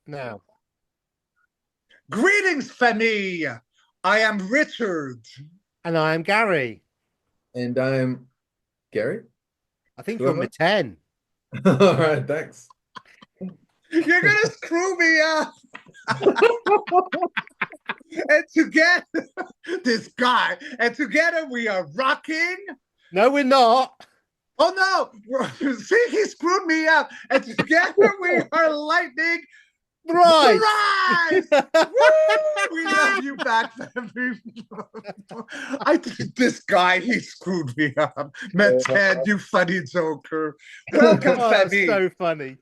Now, Greetings, family. I am Richard. and I am Gary. And I'm Gary. I think you're Whoever. Meten. All right, thanks. You're gonna screw me up. And together, this guy, and together we are rocking. No, we're not. Oh no! See, he screwed me up. And together we are lightning. Right. Thrice! Woo! We love you back, family. I think this guy, he screwed me up. Ted, you funny joker. Welcome, Oh, that's family. so funny.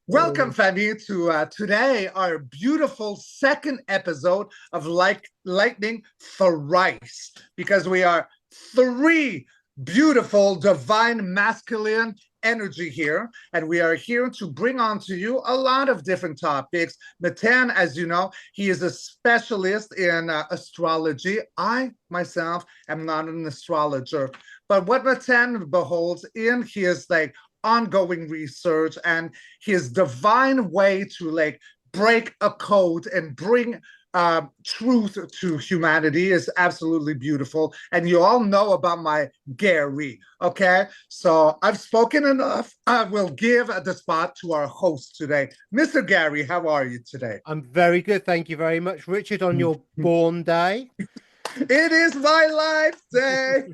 Welcome, family, to today our beautiful second episode of Lightning Thrice, because we are three beautiful divine masculine energy here, and we are here to bring on to you a lot of different topics. Matan, as you know, he is a specialist in astrology. I myself am not an astrologer, but what Matan beholds in his like ongoing research and his divine way to like break a code and bring truth to humanity is absolutely beautiful. And you all know about my Gary. Okay, so I've spoken enough. I will give the spot to our host today. Mr. Gary, how are you today? I'm very good. Thank you very much, Richard, on your born day. It is my life day.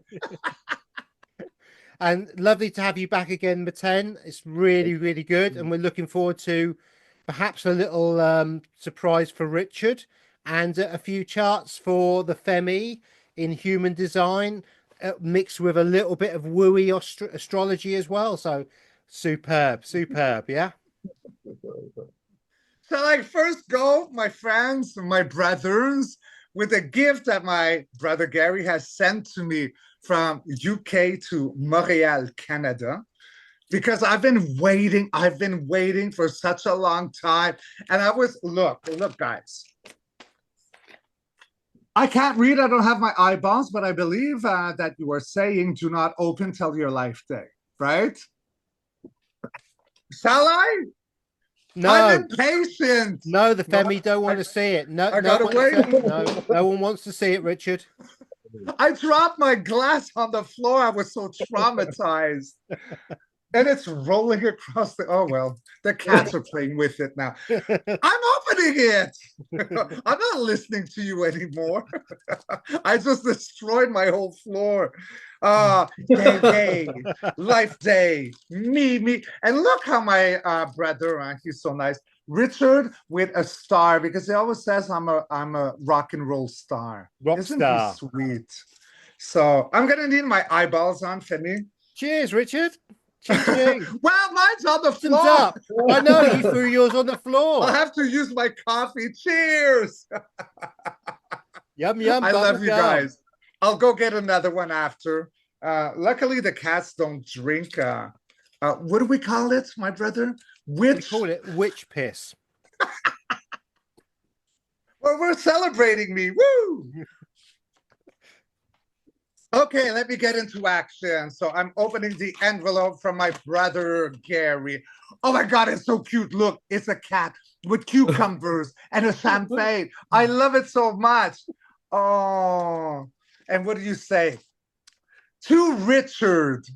And lovely to have you back again, Meten. It's really, really good. And we're looking forward to perhaps a little surprise for Richard and a few charts for the Femi in human design, mixed with a little bit of wooey astrology as well. So superb, superb. Yeah. So I first go, my friends, my brothers, with a gift that my brother Gary has sent to me from UK to Montreal, Canada, because I've been waiting for such a long time. And I was, look, guys. I can't read, I don't have my eyeballs, but I believe that you are saying do not open till your life day, right? Shall I? No, I'm impatient. no, the Femi don't want to see it. No, I gotta wait. No one wants to see it, Richard. I dropped my glass on the floor. I was so traumatized. And it's rolling across the. Oh, well, the cats are playing with it now. I'm opening it. I'm not listening to you anymore. I just destroyed my whole floor. Day, life day, me. And look how my brother, he's so nice. Richard with a star, because he always says I'm a rock and roll star. Rock Isn't star. he sweet? So I'm gonna need my eyeballs on, Femi. Cheers, Richard. Cheers. Well, mine's on the Thumbs floor. up. I know you threw yours on the floor. I'll have to use my coffee. Cheers. Yum yum. I love you gum. guys. I'll go get another one after. Luckily, the cats don't drink. What do we call it, my brother? We call it witch piss. Well, we're celebrating me. Woo! Okay, let me get into action. So I'm opening the envelope from my brother Gary. Oh my God, it's so cute. Look, it's a cat with cucumbers and a champagne. I love it so much. Oh, and what do you say? To Richard,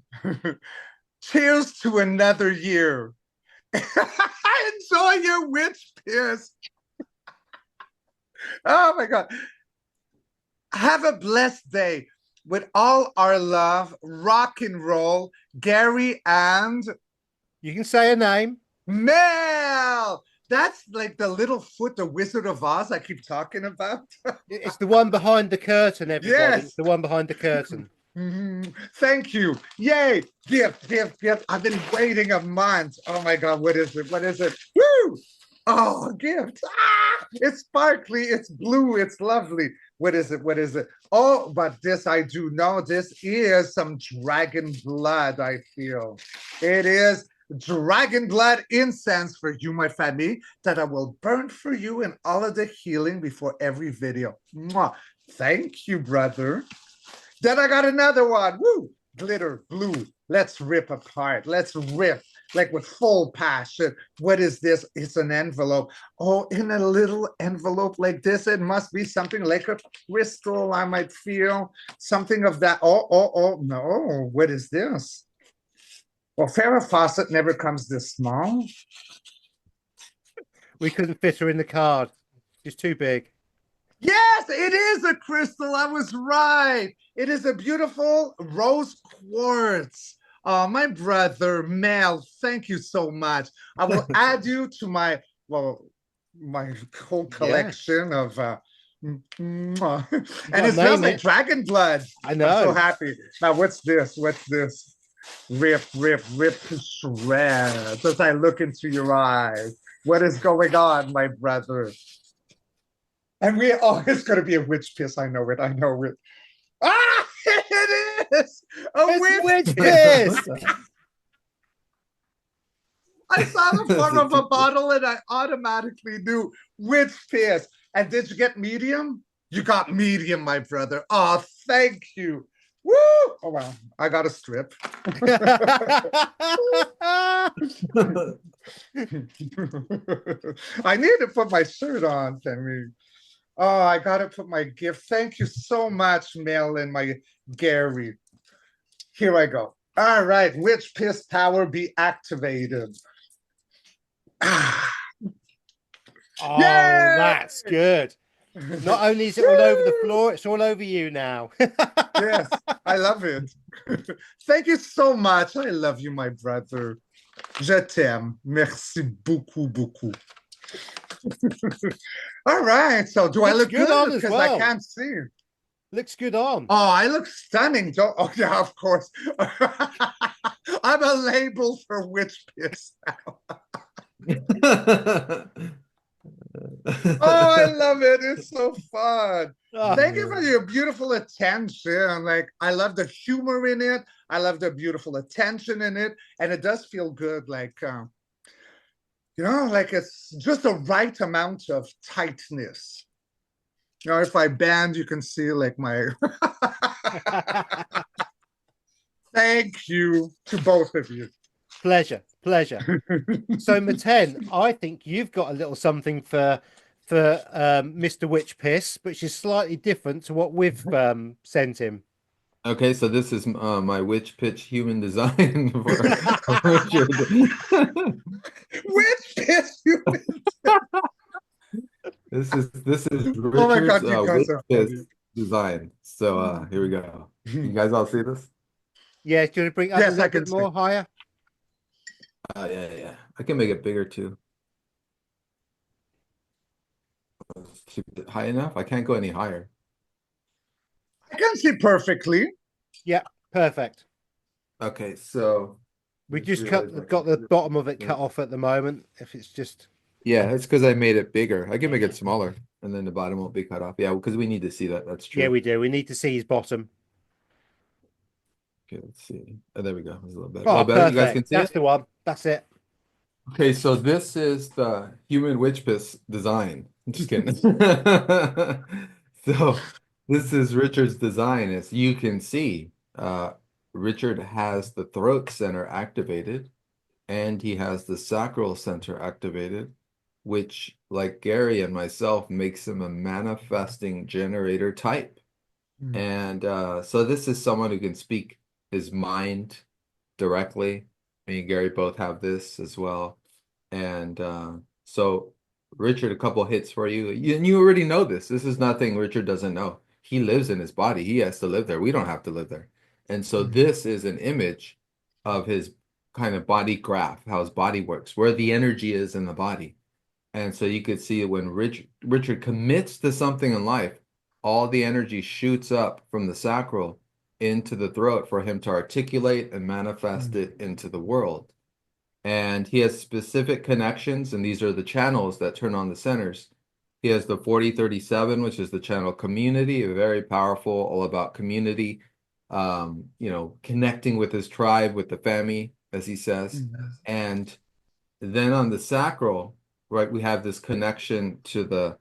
cheers to another year. Enjoy your witch piss. Oh my God. Have a blessed day. With all our love, rock and roll, Gary and You can say a name. Mel. That's like the little foot, the Wizard of Oz I keep talking about. It's the one behind the curtain, everybody. Yes. It's the one behind the curtain. Thank you. Yay. Gift. I've been waiting a month. Oh my God, what is it? Woo! Oh, gift. It's sparkly, it's blue, it's lovely. What is it? Oh, but this I do know. This is some dragon blood, I feel. It is dragon blood incense for you, my family, that I will burn for you in all of the healing before every video. Mwah. Thank you, brother. Then I got another one. Woo! Glitter, blue. Let's rip apart. Let's rip. like with full passion. What is this? It's an envelope. Oh, in a little envelope like this, it must be something like a crystal. I might feel something of that. Oh, no. What is this? Well, Farrah Fawcett never comes this small. We couldn't fit her in the card. She's too big. Yes, it is a crystal. I was right. It is a beautiful rose quartz. My brother Mel, thank you so much. I will add you to my my whole Yeah. collection of and gotta it smells name like it. dragon blood. I I'm so know. happy. Now, what's this? What's this? Rip to shreds as I look into your eyes. What is going on, my brother? And it's going to be a witch piss. I know it. I know it. Ah, it is a It's witch witch piss. piss. I saw the form of a bottle and I automatically knew witch piss. And did you get medium? You got medium, my brother. Oh, thank you. Woo! Oh, wow. I got a strip. I need to put my shirt on, Femi. Oh, I gotta put my gift. Thank you so much, Mel and my Gary. Here I go. All right, witch piss power be activated. Oh, Yay! that's good. Not only is it all over the floor, it's all over you now. Yes, I love it. Thank you so much. I love you, my brother. Je t'aime. Merci beaucoup, beaucoup. All right. So do I Looks look good good? on as Because well. I can't see. Looks good on. Oh, I look stunning. Oh, yeah, of course. I'm a label for witch piss now. Oh, I love it. It's so fun. Oh, Thank you for your beautiful attention. Like, I love the humor in it. I love the beautiful attention in it. And it does feel good. Like, like it's just the right amount of tightness. If I bend, you can see like my. Thank you to both of you. pleasure. So, Maten, I think you've got a little something for Mr. Witch Piss, which is slightly different to what we've sent him. Okay, so this is my witch pitch human design for Richard. Witch piss human. This is Oh my Richard's God, you guys witch are piss funny. design. So here we go. You guys all see this? Yeah, do you want to bring it up Yes, a little I can bit more higher? Yeah. I can make it bigger too. Let's keep it high enough. I can't go any higher. I can see perfectly. Yeah, perfect. Okay, so We just just realized I got can the do bottom of it this. cut off at the moment. If it's just Yeah, it's because I made it bigger. I can make it smaller, and then the bottom won't be cut off. Yeah, because we need to see that. That's true. yeah, we do. We need to see his bottom. Okay, let's see. Oh, there we go. It's a little better. A Oh, little better. You guys can perfect. see That's it? the one. That's it. Okay, so this is the human witch piss design. I'm just kidding. So this is Richard's design. As you can see, Richard has the throat center activated, and he has the sacral center activated, which, like Gary and myself, makes him a manifesting generator type. And so this is someone who can speak his mind directly. Me and Gary both have this as well. And so, Richard, a couple hits for you. And you already know this. This is nothing Richard doesn't know. He lives in his body. He has to live there. We don't have to live there. And so this is an image of his kind of body graph, how his body works, where the energy is in the body. And so you could see when Richard commits to something in life, all the energy shoots up from the sacral into the throat for him to articulate and manifest it into the world. And he has specific connections, and these are the channels that turn on the centers. He has the 4037, which is the channel community, very powerful, all about community, connecting with his tribe, with the family, as he says. And then on the sacral, right, we have this connection to the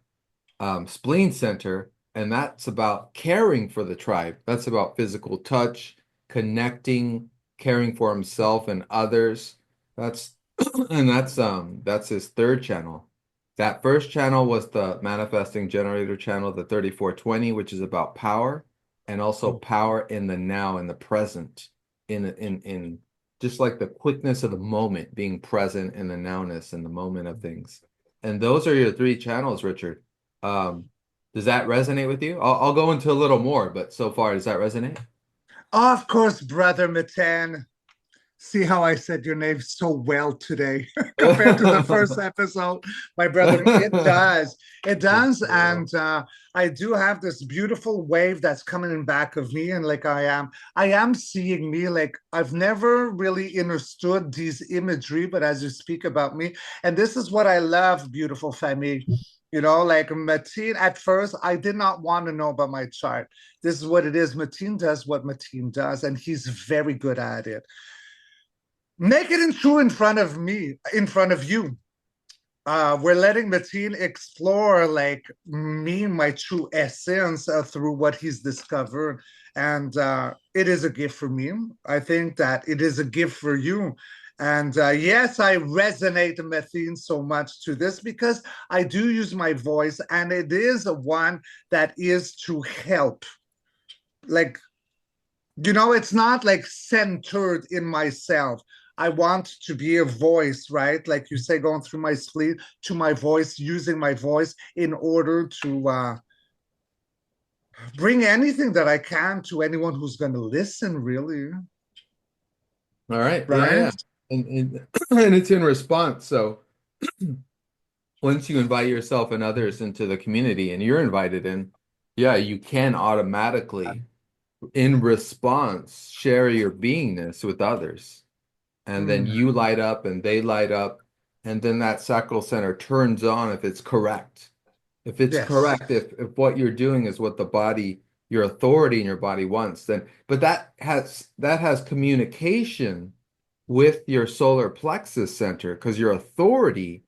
spleen center, and that's about caring for the tribe. That's about physical touch, connecting, caring for himself and others. That's and that's his third channel. That first channel was the manifesting generator channel, the 3420, which is about power and also power in the now, in the present, in just like the quickness of the moment, being present in the nowness and the moment of things. And those are your three channels, Richard. Does that resonate with you? I'll go into a little more, but so far, does that resonate? Of course, brother Matan. See how I said your name so well today compared to the first episode, my brother. It does. It does. And I do have this beautiful wave that's coming in back of me. And like I am seeing me like I've never really understood these imagery, but as you speak about me, and this is what I love, beautiful family. Like Mateen, at first, I did not want to know about my chart. This is what it is. Mateen does what Mateen does, and he's very good at it. Make it true in front of me, in front of you. We're letting Mateen explore like me, my true essence through what he's discovered. And it is a gift for me. I think that it is a gift for you. And yes, I resonate, Mateen, so much to this because I do use my voice, and it is one that is to help. Like, it's not like centered in myself. I want to be a voice, right? Like you say, going through my sleep to my voice, using my voice in order to bring anything that I can to anyone who's going to listen, really. All right. Yeah, Right? yeah. And and it's in response. So once you invite yourself and others into the community and you're invited in, yeah, you can automatically, in response, share your beingness with others. And then you light up and they light up. And then that sacral center turns on if it's correct. If it's Yes. correct, if what you're doing is what the body, your authority in your body wants, then but that has communication with your solar plexus center because your authority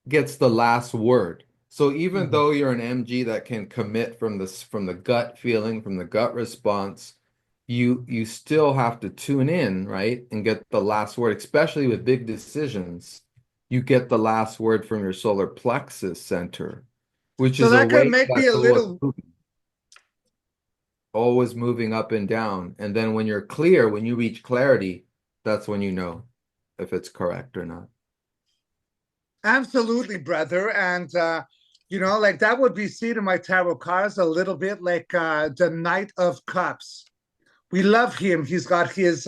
gets the last word. So even though you're an MG that can commit from the gut feeling, from the gut response, you still have to tune in, right? And get the last word, especially with big decisions. You get the last word from your solar plexus center, which So is a that could wave make me that's a little. always moving up and down. And then when you're clear, when you reach clarity, that's when you know if it's correct or not. Absolutely, brother. And like that would be seen in my tarot cards a little bit like the Knight of Cups. We love him. He's got his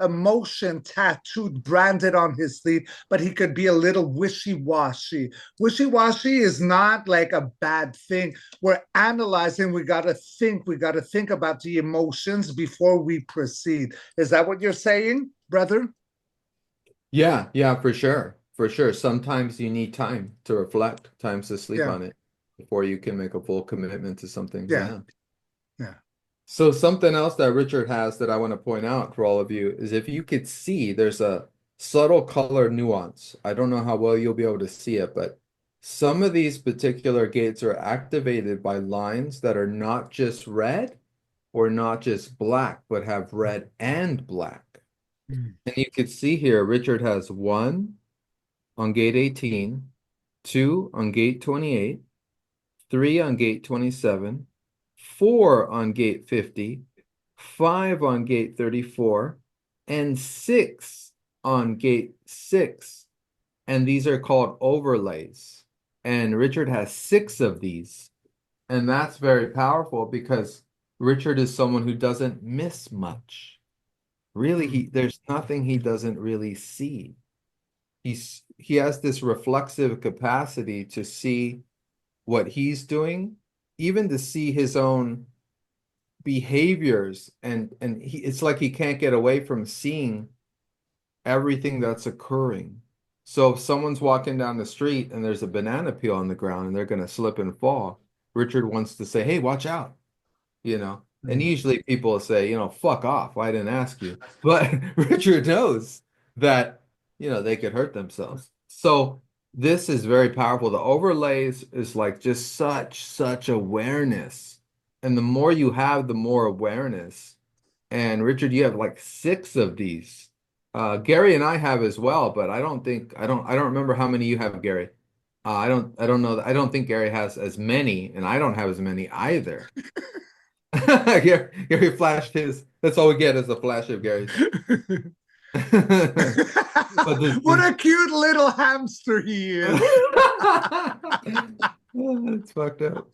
emotion tattooed, branded on his sleeve, but he could be a little wishy-washy. Wishy-washy is not like a bad thing. We're analyzing. We got to think about the emotions before we proceed. Is that what you're saying, brother? Yeah, yeah, for sure. For sure. Sometimes you need time to reflect, times to sleep Yeah, on it before you can make a full commitment to something. yeah, Yeah. yeah. So something else that Richard has that I want to point out for all of you is if you could see, there's a subtle color nuance. I don't know how well you'll be able to see it, but some of these particular gates are activated by lines that are not just red or not just black, but have red and black. Mm. And you can see here, Richard has 1 on gate 18, 2 on gate 28, 3 on gate 27, 4 on gate 50, 5 on gate 34, and 6 on gate 6. And these are called overlays. And Richard has 6 of these. And that's very powerful because Richard is someone who doesn't miss much. Really, there's nothing he doesn't really see. He has this reflexive capacity to see what he's doing, even to see his own behaviors, and it's like he can't get away from seeing everything that's occurring. So if someone's walking down the street and there's a banana peel on the ground and they're going to slip and fall, Richard wants to say, "Hey, watch out." you know. And usually people will say, fuck off. I didn't ask you. But Richard knows that, they could hurt themselves. So this is very powerful. The overlays is like just such awareness. And the more you have, the more awareness. And Richard, you have like 6 of these. Gary and I have as well, but I don't remember how many you have, Gary. I don't know. I don't think Gary has as many, and I don't have as many either. Gary flashed his. That's all we get is a flash of Gary's. But What a cute little hamster he is. It's fucked up.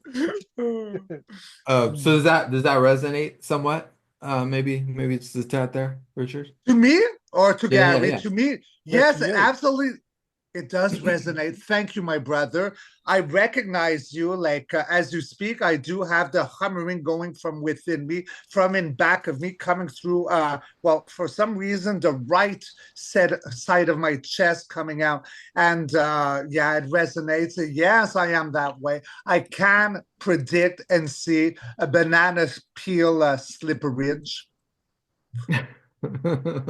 So does that resonate somewhat? Maybe it's the chat there, Richard. To me or to Yeah, Gary? yeah. To me, Yeah, yes, to you. absolutely. It does resonate. Thank you, my brother. I recognize you. Like as you speak, I do have the humming going from within me, from in back of me, coming through. Well, for some reason, the right side of my chest coming out, and yeah, it resonates. Yes, I am that way. I can predict and see a banana peel slipperage.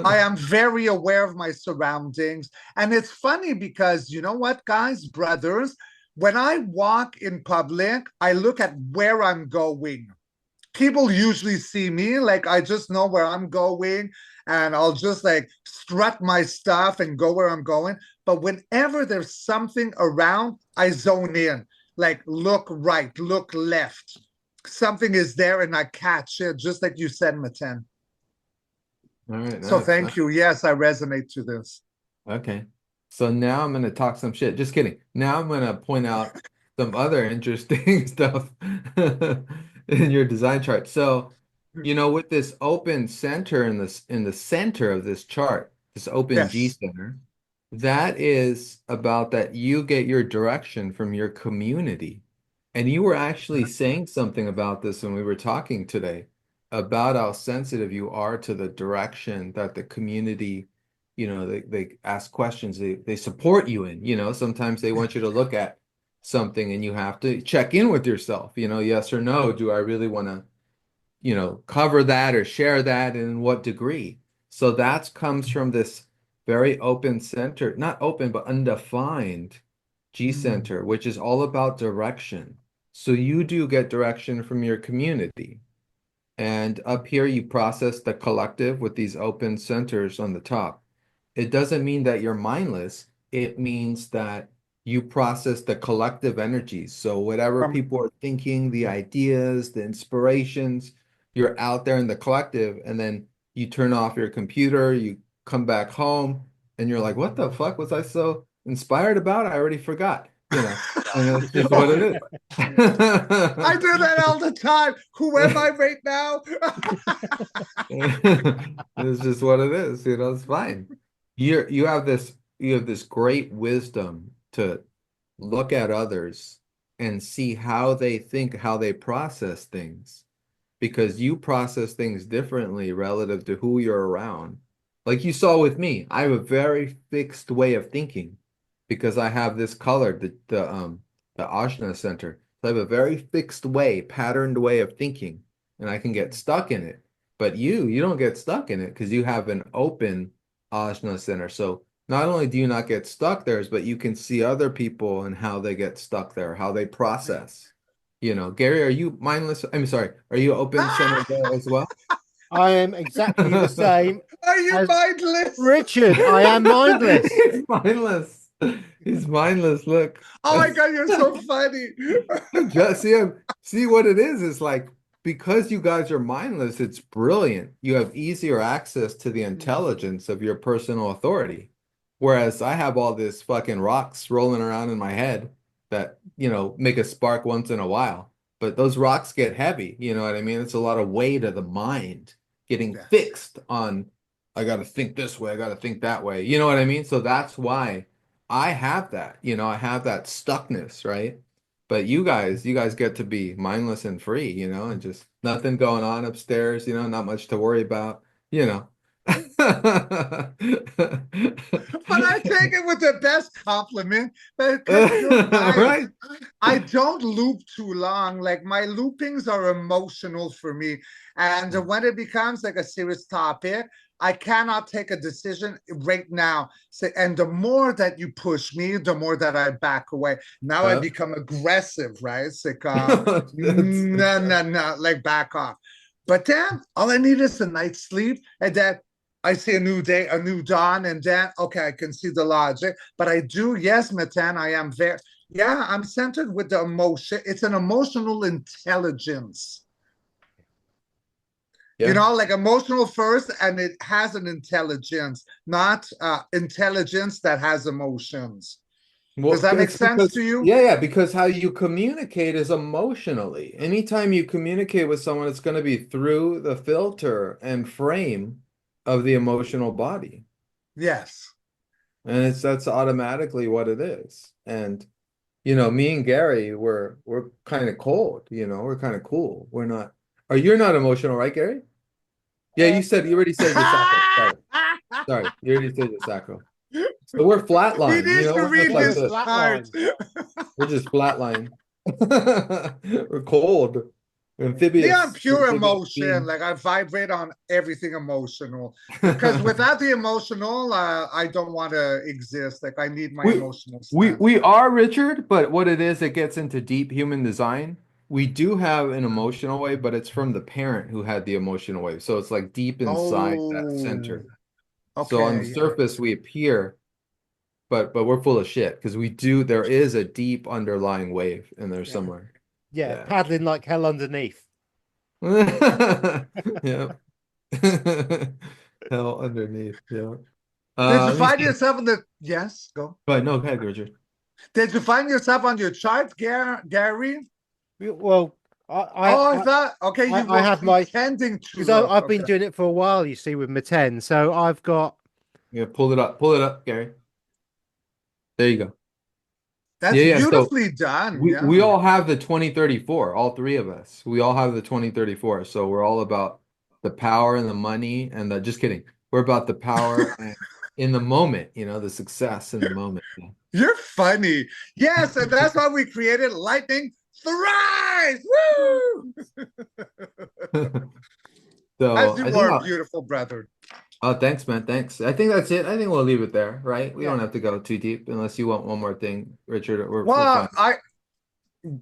I am very aware of my surroundings. And it's funny because you know what, guys, brothers, when I walk in public, I look at where I'm going. People usually see me, like I just know where I'm going and I'll just like strut my stuff and go where I'm going. But whenever there's something around, I zone in, like look right, look left. Something is there and I catch it, just like you said, Matan. All right, So nice. thank you. Yes, I resonate to this. Okay. So now I'm gonna talk some shit. Just kidding. Now I'm gonna point out some other interesting stuff in your design chart. So, with this open center in the center of this chart, this open G Yes. center, that is about that you get your direction from your community. And you were actually saying something about this when we were talking today about how sensitive you are to the direction that the community, they ask questions, they support you in, sometimes they want you to look at something and you have to check in with yourself, yes or no, do I really want to, cover that or share that and in what degree? So that comes from this very open center, not open, but undefined G center, which is all about direction. So you do get direction from your community. And up here, you process the collective with these open centers on the top. It doesn't mean that you're mindless. It means that you process the collective energies. So whatever people are thinking, the ideas, the inspirations, you're out there in the collective, and then you turn off your computer, you come back home, and you're like, what the fuck was I so inspired about? I already forgot, and that's just what it is. I do that all the time. Who am I right now? It's just what it is, it's fine. You have this great wisdom to look at others and see how they think, how they process things, because you process things differently relative to who you're around. Like you saw with me, I have a very fixed way of thinking because I have this color, the Ajna center. So I have a very fixed way, patterned way of thinking, and I can get stuck in it. But you don't get stuck in it because you have an open Ajna center. So not only do you not get stuck there, but you can see other people and how they get stuck there, how they process. Gary, are you mindless? I'm sorry, are you open center there as well? I am exactly the same Are you as mindless? Richard. I am mindless. He's mindless. He's mindless. Look. Oh my God, you're so funny. Just see what it is. It's like because you guys are mindless, it's brilliant. You have easier access to the intelligence of your personal authority. Whereas I have all this fucking rocks rolling around in my head that, make a spark once in a while. But those rocks get heavy, you know what I mean? It's a lot of weight of the mind getting fixed on, I got to think this way, I got to think that way. You know what I mean? So that's why I have that, I have that stuckness, right? But you guys get to be mindless and free, and just nothing going on upstairs, not much to worry about, But I take it with the best compliment because you're right. Right. I don't loop too long. Like my loopings are emotional for me. And when it becomes like a serious topic, I cannot take a decision right now. So, and the more that you push me, the more that I back away. Now I become aggressive, right? It's like, no, like back off. But then all I need is a night's sleep, and then I see a new day, a new dawn, and then okay, I can see the logic. But I do, yes, Matan, I am very, yeah, I'm centered with the emotion. It's an emotional intelligence. You Yeah. know, like emotional first, and it has an intelligence, not intelligence that has emotions. Does Well, that make it's sense because, to you? yeah, yeah, because how you communicate is emotionally. Anytime you communicate with someone, it's going to be through the filter and frame of the emotional body. Yes. And that's automatically what it is. And me and Gary, we're kind of cold, we're kind of cool. We're not, you're not emotional, right, Gary? Yeah, you already said your sacral. Sorry. Sorry, you already said your sacral. So we're He flatline, needs to we're just read like Yeah, his this. chart. flatline. We're just flatline. We're cold. Me, I'm pure Amphibious emotion. being. Like I vibrate on everything emotional. Because without the emotional, I don't want to exist. Like I need my We emotional we stuff. we are Richard, but what it is, it gets into deep human design. We do have an emotional wave, but it's from the parent who had the emotional wave. So it's like deep inside that Oh, center. So on the okay. Yeah. surface we appear, but we're full of shit because there is a deep underlying wave in there Yeah. somewhere. Yeah, Yeah. paddling like hell underneath. Yeah. Hell underneath. Yeah. Did you Let me find see. yourself in the? Yes, go. But no, go ahead, Richard. Did you find yourself on your chart, Gary? Well, Oh, I thought. Okay, you I were have my pretending to because look. I've been Okay, doing it for a while, you see, with my 10. So I've got Yeah, pull it up. Pull it up, Gary. There you go. Yeah, that's yeah. So beautifully done. we Yeah. all have the 2034, all three of us. We all have the 2034. So we're all about the power and the money and the just kidding. We're about the power and in the moment, the success in the moment. You're funny. Yes, and that's why we created Lightning Thrice. Woo! As So you I think were, beautiful brother. oh, thanks, man. Thanks. I think that's it. I think we'll leave it there, right? We yeah. don't have to go too deep unless you want one more thing, Richard. We're Well, fine. I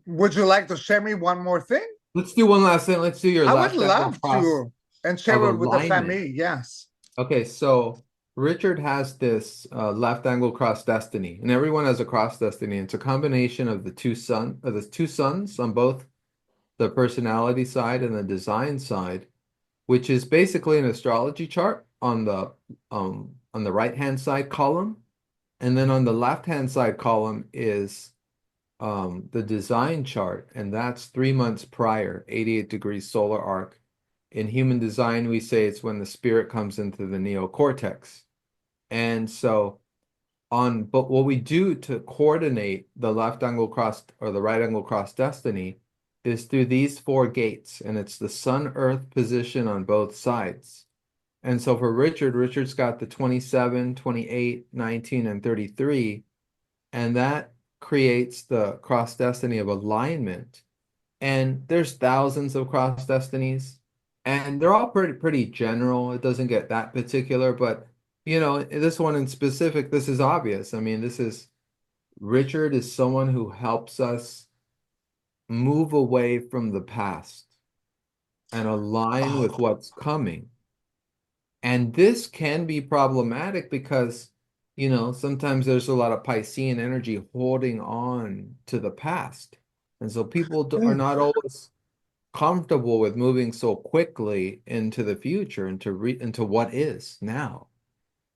would you like to share me one more thing? Let's do one last thing. Let's do your I would left angle love cross to, and of share it with the alignment. family. Yes. Okay, so Richard has this left angle cross destiny, and everyone has a cross destiny. It's a combination of the two suns on both the personality side and the design side, which is basically an astrology chart on the right-hand side column. And then on the left-hand side column is the design chart, and that's 3 months prior, 88 degrees solar arc. In human design, we say it's when the spirit comes into the neocortex. And so but what we do to coordinate the left angle cross or the right angle cross destiny is through these four gates, and it's the sun earth position on both sides. And so for Richard's got the 27, 28, 19, and 33, and that creates the cross destiny of alignment. And there's thousands of cross destinies, and they're all pretty general. It doesn't get that particular, but this one in specific, this is obvious. I mean, Richard is someone who helps us move away from the past and align with Oh, what's coming. And this can be problematic because, sometimes there's a lot of Piscean energy holding on to the past. And so people are not always comfortable with moving so quickly into the future, into what is now.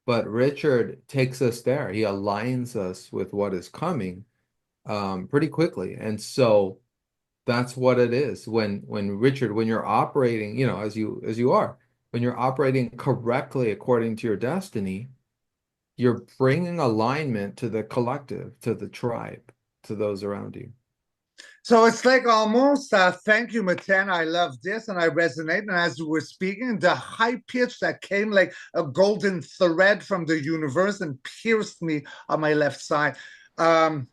But Richard takes us there. He aligns us with what is coming pretty quickly. And so that's what it is. When you're operating, as you are, when you're operating correctly according to your destiny, you're bringing alignment to the collective, to the tribe, to those around you. so it's like almost, thank you, Matan. I love this and I resonate. And as you were speaking, the high pitch that came like a golden thread from the universe and pierced me on my left side. Um,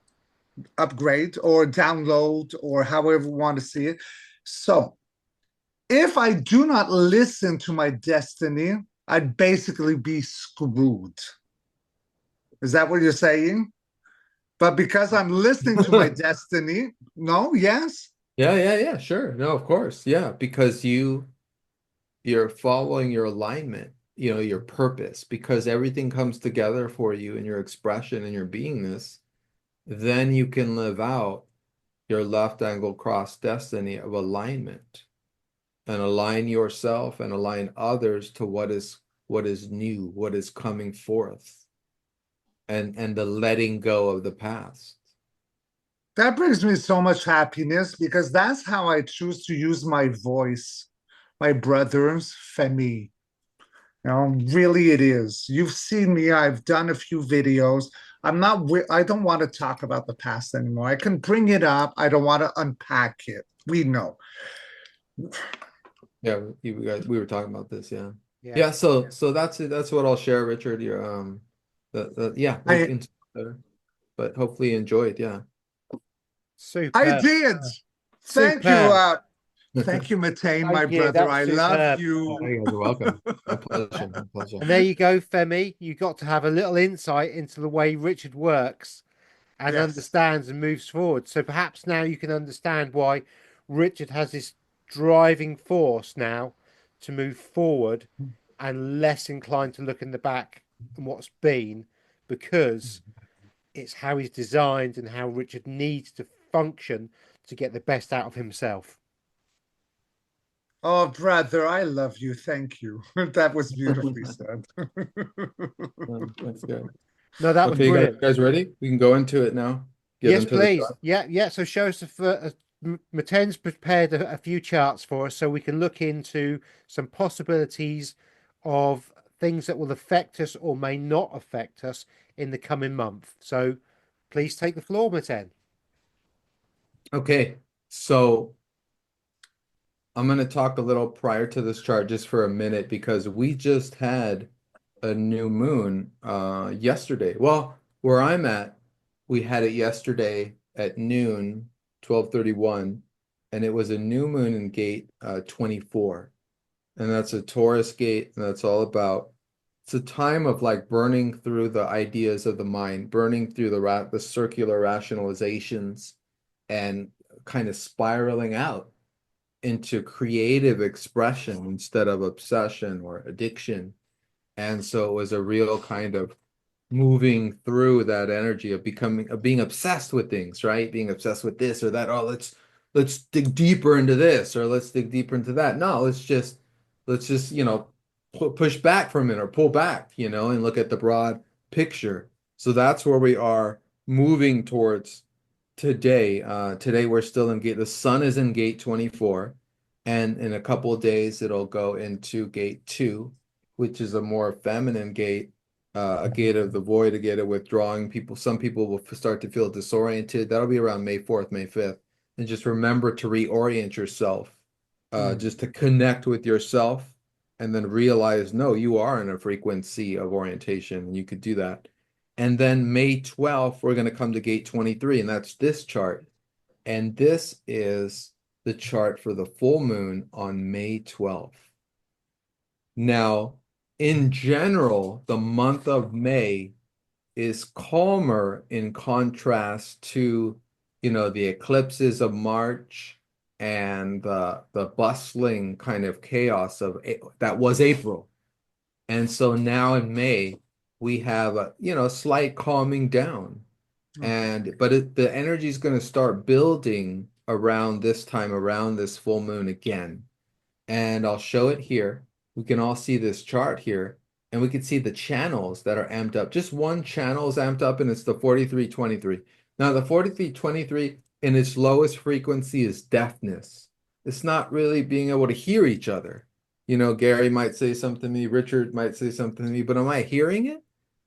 Upgrade or download or however you want to see it. So if I do not listen to my destiny, I'd basically be screwed. Is that what you're saying? But because I'm listening to my destiny, no, yes. Yeah, yeah, yeah, sure. No, of course. Yeah, because you're following your alignment. your purpose, because everything comes together for you in your expression and your beingness, then you can live out your left angle cross destiny of alignment and align yourself and align others to what is new, what is coming forth, and the letting go of the past. That brings me so much happiness because that's how I choose to use my voice, my brothers, Femi. Really it is. You've seen me. I've done a few videos. I don't want to talk about the past anymore. I can bring it up. I don't want to unpack it. We know. Yeah, we were talking about this, yeah. Yeah. Yeah, so that's it. That's what I'll share, Richard. Your yeah, look into it better. But hopefully you enjoyed, yeah. I Super. did. Thank you. Super. Thank you, Matane, my Thank you. That brother. was I love superb. you. You're welcome. My pleasure. My pleasure. And there you go, Femi. You got to have a little insight into the way Richard works and Yes. understands and moves forward. So perhaps now you can understand why Richard has this driving force now to move forward and less inclined to look in the back and what's been, because it's how he's designed and how Richard needs to function to get the best out of himself. Oh, brother, I love you. Thank you. That was beautifully said. That's good. No, that was Okay, you brilliant. guys ready? We can go into it now. Get Yes, into the please. chart. Yeah, yeah. So show us Maten's prepared a few charts for us so we can look into some possibilities of things that will affect us or may not affect us in the coming month. So please take the floor, Maten. Okay, so I'm going to talk a little prior to this chart just for a minute because we just had a new moon yesterday. Well, where I'm at, we had it yesterday at noon, 12:31, and it was a new moon in gate 24. And that's a Taurus gate, and that's all about it's a time of like burning through the ideas of the mind, burning through the circular rationalizations and kind of spiraling out into creative expression instead of obsession or addiction. And so it was a real kind of moving through that energy of being obsessed with things, right? Being obsessed with this or that. Oh, let's dig deeper into this, or let's dig deeper into that. No, let's just push back for a minute or pull back, and look at the broad picture. So that's where we are moving towards today. Today we're still in gate. The sun is in gate 24, and in a couple of days it'll go into gate 2, which is a more feminine gate, a gate of the void, a gate of withdrawing. Some people will start to feel disoriented. That'll be around May 4th, May 5th. And just remember to reorient yourself, just to connect with yourself, and then realize, no, you are in a frequency of orientation, and you could do that. And then May 12th, we're going to come to gate 23, and that's this chart. And this is the chart for the full moon on May 12th. Now, in general, the month of May is calmer in contrast to, the eclipses of March and the bustling kind of chaos that was April. And so now in May, we have a slight calming down. But the energy is going to start building around this time, around this full moon again. And I'll show it here. We can all see this chart here, and we can see the channels that are amped up. Just one channel is amped up, and it's the 4323. Now, the 4323 in its lowest frequency is deafness. It's not really being able to hear each other. Gary might say something to me, Richard might say something to me, but am I hearing it?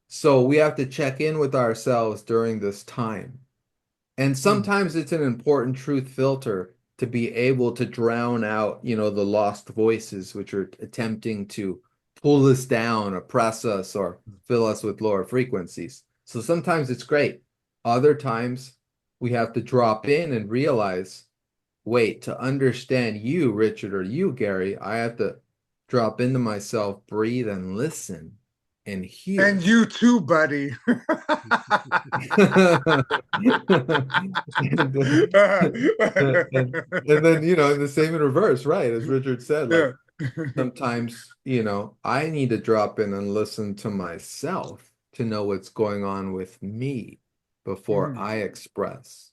So we have to check in with ourselves during this time. And sometimes it's an important truth filter to be able to drown out, the lost voices, which are attempting to pull us down, oppress us, or fill us with lower frequencies. So sometimes it's great. Other times we have to drop in and realize, wait, to understand you, Richard, or you, Gary, I have to drop into myself, breathe, and listen and hear. And you too, buddy. and then, in the same in reverse, right? As Richard said, like, Sometimes, I need to drop in and listen to myself to know what's going on with me before Mhm. I express.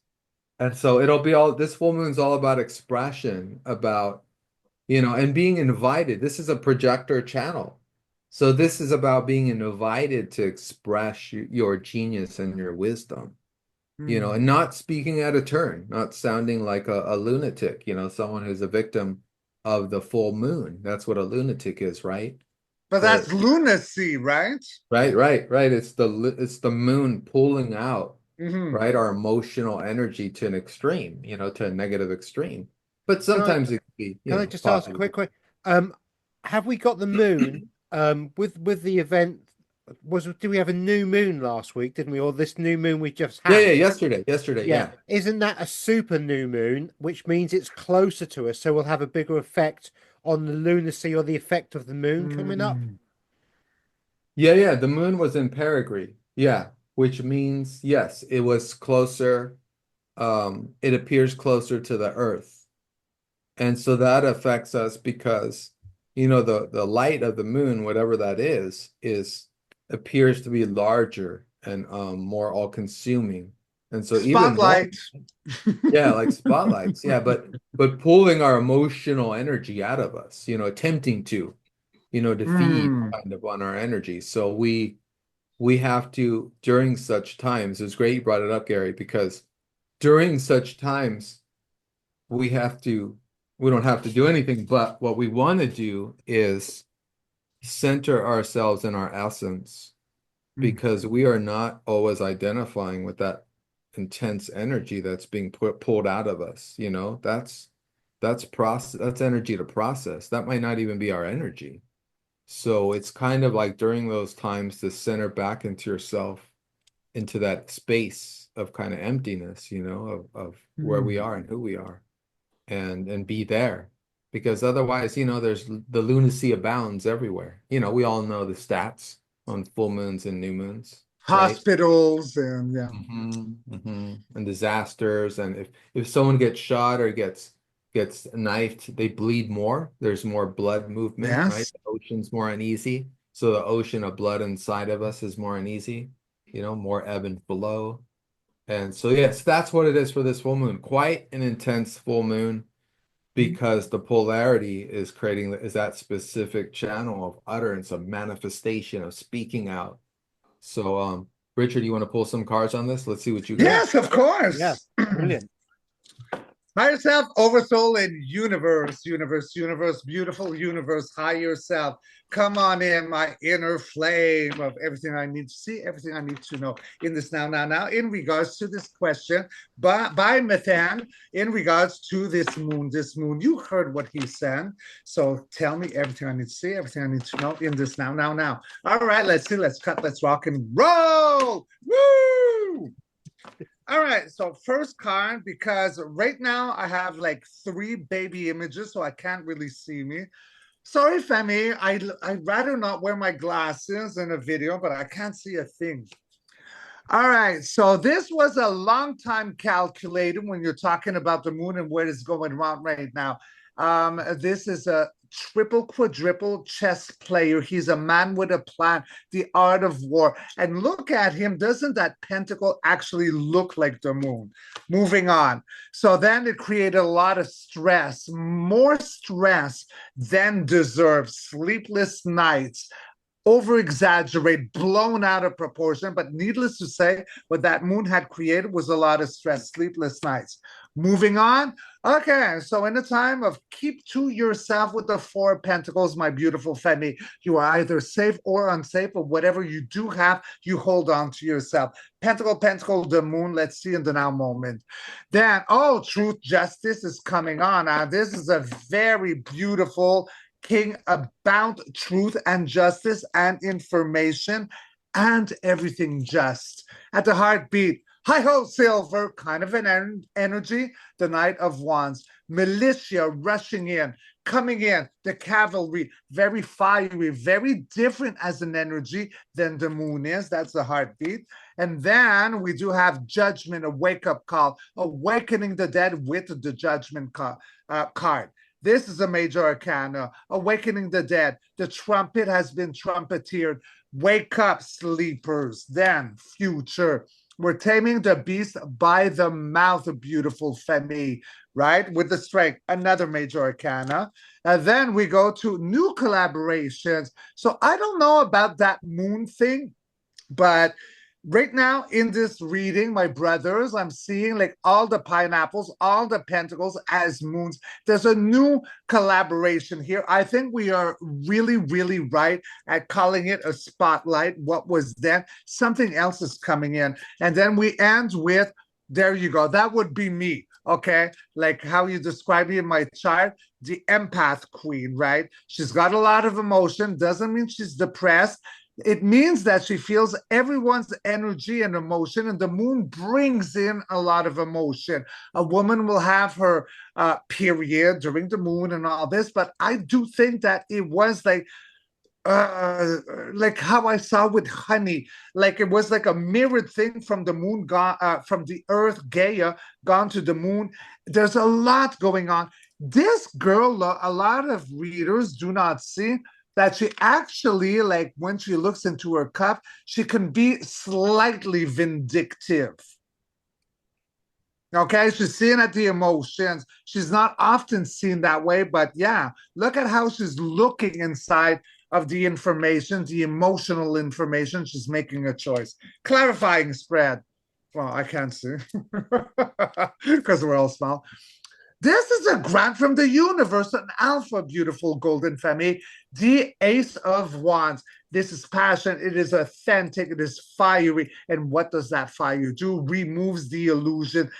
And so it'll be all, this full moon's all about expression, about, and being invited. This is a projector channel. So this is about being invited to express your genius and your wisdom, and Mhm. not speaking out of turn, not sounding like a lunatic, someone who's a victim of the full moon. That's what a lunatic is, right? But But that's lunacy, right? right. It's the moon pulling out, Hmm. right, our emotional energy to an extreme, to a negative extreme. But Can I sometimes it can be, can I just ask a positive. quick? Um, have we got the moon? With the event, did we have a new moon last week? Didn't we? Or this new moon we just Yeah, had? yesterday, Yeah, yeah. isn't that a super new moon, which means it's closer to us, so we'll have a bigger effect on the lunacy or the effect of the moon coming up? Mm. Yeah. The moon was in perigee. Yeah, which means yes, it was closer. It appears closer to the Earth. And so that affects us because, the light of the moon, whatever that is appears to be larger and more all-consuming. And so even more, Spotlight. yeah, like spotlights. Yeah, but pulling our emotional energy out of us, attempting to feed Mm. kind of on our energy. So we have to, during such times, it's great you brought it up, Gary, because during such times we have to we don't have to do anything, but what we want to do is center ourselves in our essence, Mm. because we are not always identifying with that intense energy that's being pulled out of us. That's energy to process. That might not even be our energy. So it's kind of like during those times to center back into yourself, into that space of kind of emptiness, of where we Mm. are and who we are, and be there. Because otherwise, there's the lunacy abounds everywhere. We all know the stats on full moons and new moons, right? Hospitals and yeah. And disasters. And if someone gets shot or gets knifed, they bleed more. There's more blood movement, right? Yes. The ocean's more uneasy. So the ocean of blood inside of us is more uneasy, more ebb and flow. And so, yes, that's what it is for this full moon. Quite an intense full moon, because the polarity is is that specific channel of utterance, of manifestation, of speaking out. So, Richard, you want to pull some cards on this? Let's see what you got. Yes, of Yeah, course. brilliant. Higher self, oversoul, and universe, beautiful universe, higher self. Come on in, my inner flame of everything I need to see, everything I need to know in this now, in regards to this question by Mathan, in regards to this moon. You heard what he said. So tell me everything I need to see, everything I need to know in this now. All right, let's see, let's cut, let's rock and roll. Woo! All right, so first card, because right now I have like 3 baby images, so I can't really see me. Sorry, Femi, I'd rather not wear my glasses in a video, but I can't see a thing. All right, so this was a long time calculated when you're talking about the moon and where it's going wrong right now. This is a triple quadruple chess player. He's a man with a plan, the art of war. And look at him. Doesn't that pentacle actually look like the moon? Moving on. So then it created a lot of stress, more stress than deserved, sleepless nights, over exaggerate, blown out of proportion. But needless to say, what that moon had created was a lot of stress, sleepless nights. Moving on. Okay, so in the time of keep to yourself with the 4 of Pentacles, my beautiful Femi, you are either safe or unsafe, but whatever you do have, you hold on to yourself. Pentacle, the moon, let's see in the now moment. Then, oh, truth, justice is coming on. This is a very beautiful king about truth and justice and information and everything just. At the heartbeat, hi ho, silver, kind of an energy, the Knight of Wands, militia rushing in, coming in, the cavalry, very fiery, very different as an energy than the moon is. That's the heartbeat. And then we do have judgment, a wake up call, awakening the dead with the judgment card. This is a major arcana, awakening the dead. The trumpet has been trumpeteered. Wake up, sleepers. Then, future. We're taming the beast by the mouth, beautiful Femi, right? With the strength, another major arcana. And then we go to new collaborations. So I don't know about that moon thing, but right now in this reading, my brothers, I'm seeing like all the pineapples, all the pentacles as moons. There's a new collaboration here. I think we are really, really right at calling it a spotlight. What was then? Something else is coming in. And then we end with, there you go. That would be me. Okay. Like how you describe me in my chart, the empath queen, right? She's got a lot of emotion. Doesn't mean she's depressed. It means that she feels everyone's energy and emotion, and the moon brings in a lot of emotion. A woman will have her period during the moon and all this, but I do think that it was like how I saw with honey, like it was like a mirrored thing from the moon gone, from the earth, Gaia, gone to the moon. There's a lot going on. This girl, a lot of readers do not see that she actually, like when she looks into her cup, she can be slightly vindictive. Okay, she's seeing at the emotions. She's not often seen that way, but yeah, look at how she's looking inside of the information, the emotional information. She's making a choice. Clarifying spread. Well, I can't see because we're all small. This is a grant from the universe, an alpha, beautiful golden Femi, the Ace of Wands. This is passion. It is authentic. It is fiery. And what does that fire do? Removes the illusion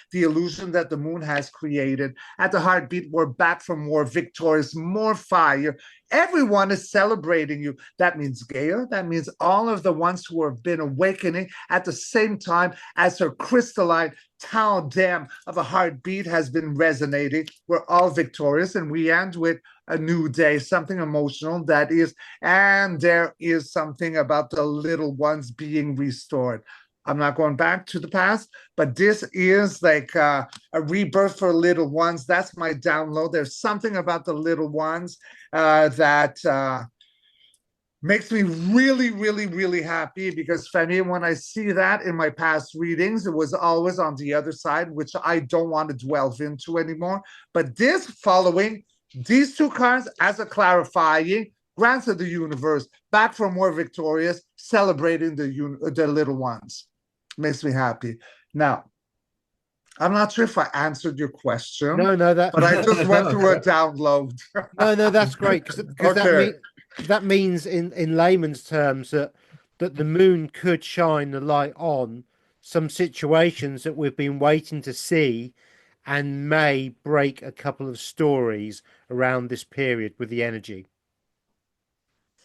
that the moon has created. At the heartbeat, we're back from more victorious, more fire. Everyone is celebrating you. That means Gaia. That means all of the ones who have been awakening at the same time as her crystalline Tao Dam of a heartbeat has been resonating. We're all victorious, and we end with a new day, something emotional that is, and there is something about the little ones being restored. I'm not going back to the past, but this is like a rebirth for little ones. That's my download. There's something about the little ones that makes me really, really, really happy, because Femi, when I see that in my past readings, it was always on the other side, which I don't want to delve into anymore. But this following these two cards as a clarifying grants of the universe, back for more victorious, celebrating the little ones. Makes me happy. Now, I'm not sure if I answered your question. No, but I just went through a download. No, that's great, because Okay. that means in layman's terms that the moon could shine the light on some situations that we've been waiting to see, and may break a couple of stories around this period with the energy.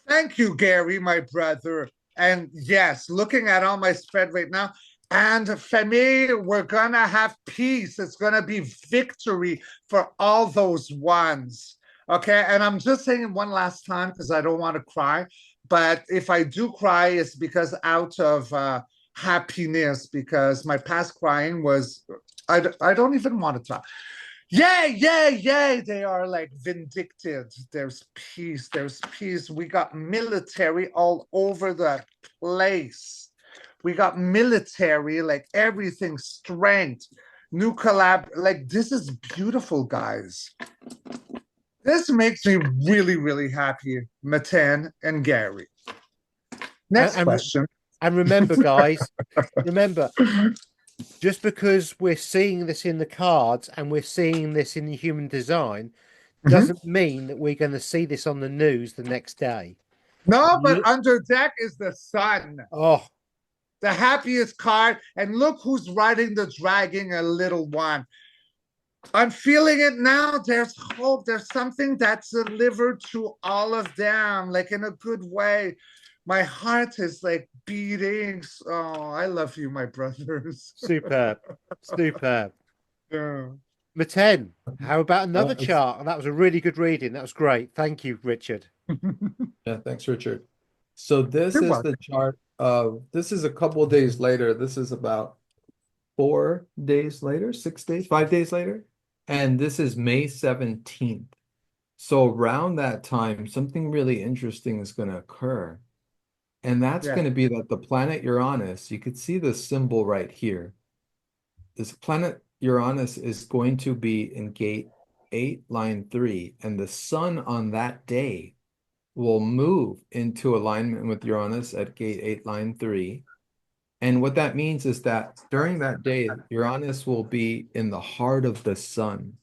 Thank you, Gary, my brother. And yes, looking at all my spread right now, and Femi, we're gonna have peace. It's gonna be victory for all those ones. Okay, and I'm just saying one last time because I don't want to cry. But if I do cry, it's because out of happiness, because my past crying was, I don't even want to talk. Yay, yay, yay. They are like vindicted. There's peace. There's peace. We got military all over the place. We got military, like everything, strength, new collab. Like, this is beautiful, guys. This makes me really, really happy, Matan and Gary. Next question. And remember, guys, remember, just because we're seeing this in the cards and we're seeing this in the human design doesn't mean that we're going to see this on the news the next day. No, but under deck is the sun. Oh, the happiest card. And look who's riding the dragging a little one. I'm feeling it now. There's hope. There's something that's delivered to all of them, like in a good way. My heart is like beating. Oh, I love you, my brothers. Superb. Superb. Yeah. Maten, how about another chart? That was a really good reading. That was great. Thank you, Richard. Yeah, thanks, Richard. So this is the chart of, this is a couple of days later. This is about 4 days later, 6 days, 5 days later. And this is May 17th. So around that time, something really interesting is going to occur. And that's Yeah. going to be that the planet Uranus, you could see the symbol right here. This planet Uranus is going to be in gate 8, line 3, and the sun on that day will move into alignment with Uranus at gate 8, line 3. And what that means is that during that day, Uranus will be in the heart of the sun.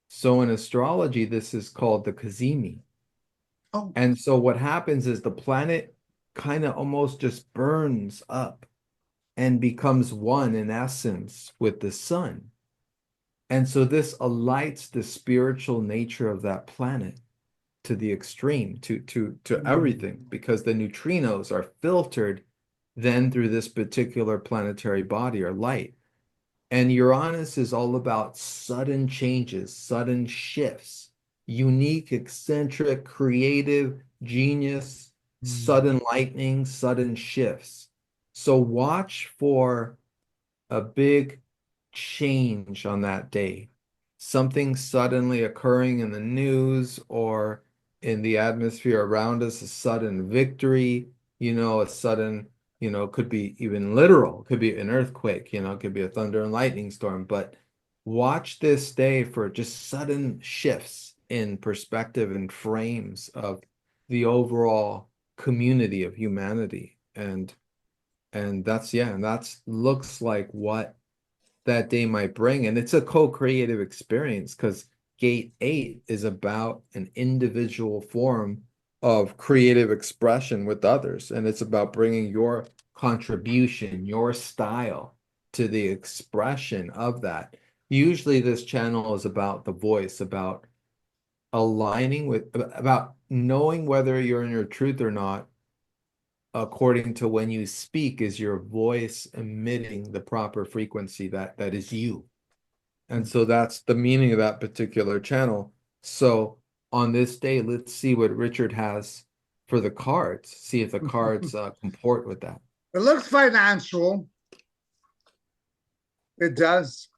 So in astrology, this is called the Cazimi. Oh, And so what happens is the planet kind of almost just burns up and becomes one in essence with the sun. And so this alights the spiritual nature of that planet to the extreme, to everything, because the neutrinos are filtered then through this particular planetary body or light. And Uranus is all about sudden changes, sudden shifts, unique, eccentric, creative, genius, sudden lightning, sudden shifts. So watch for a big change on that day, something suddenly occurring in the news or in the atmosphere around us, a sudden victory, a sudden, could be even literal, could be an earthquake, it could be a thunder and lightning storm. But watch this day for just sudden shifts in perspective and frames of the overall community of humanity. And that's looks like what that day might bring. And it's a co-creative experience because gate 8 is about an individual form of creative expression with others. And it's about bringing your contribution, your style to the expression of that. Usually this channel is about the voice, about aligning with, about knowing whether you're in your truth or not according to when you speak, is your voice emitting the proper frequency that is you. And so that's the meaning of that particular channel. So on this day, let's see what Richard has for the cards, see if the cards comport with that. it looks financial. It does.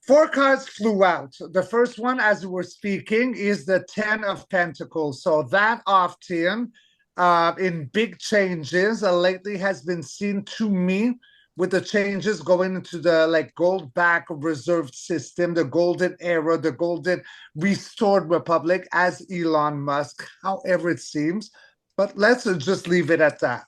4 cards flew out. The first one, as we were speaking, is the 10 of Pentacles. So that often in big changes lately has been seen to me with the changes going into the gold back reserved system, the golden era, the golden restored republic as Elon Musk, however it seems. But let's just leave it at that.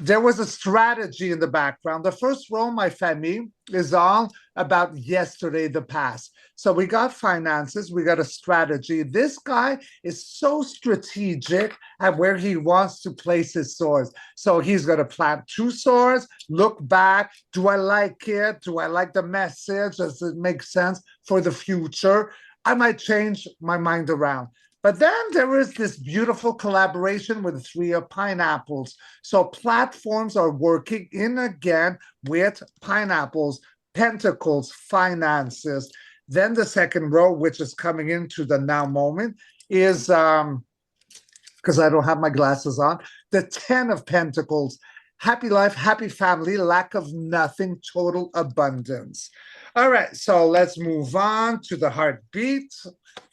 There was a strategy in the background. The first row, my family, is all about yesterday, the past. So we got finances, we got a strategy. This guy is so strategic at where he wants to place his swords. So he's going to plant 2 swords, look back. Do I like it? Do I like the message? Does it make sense for the future? I might change my mind around. But then there is this beautiful collaboration with the 3 of pineapples. So platforms are working in again with pineapples, pentacles, finances. Then the second row, which is coming into the now moment, is, because I don't have my glasses on, the 10 of pentacles. Happy life, happy family, lack of nothing, total abundance. All right, so let's move on to the heartbeat.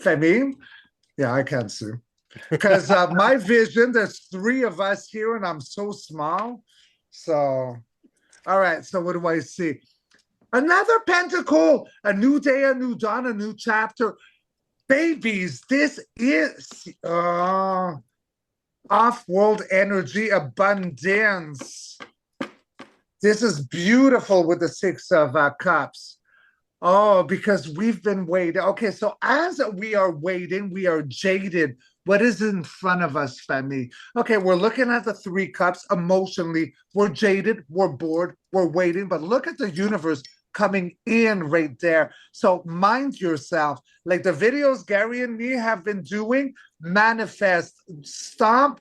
Femi. Yeah, I can't see. Because my vision, there's 3 of us here and I'm so small. So, all right. So what do I see? Another pentacle, a new day, a new dawn, a new chapter. Babies, this is off-world energy abundance. This is beautiful with the 6 of cups. Oh, because we've been waiting. Okay, so as we are waiting, we are jaded. What is in front of us, Femi? Okay, we're looking at the 3 cups emotionally. We're jaded, we're bored, we're waiting. But look at the universe coming in right there. So mind yourself. Like the videos Gary and me have been doing, manifest, stop.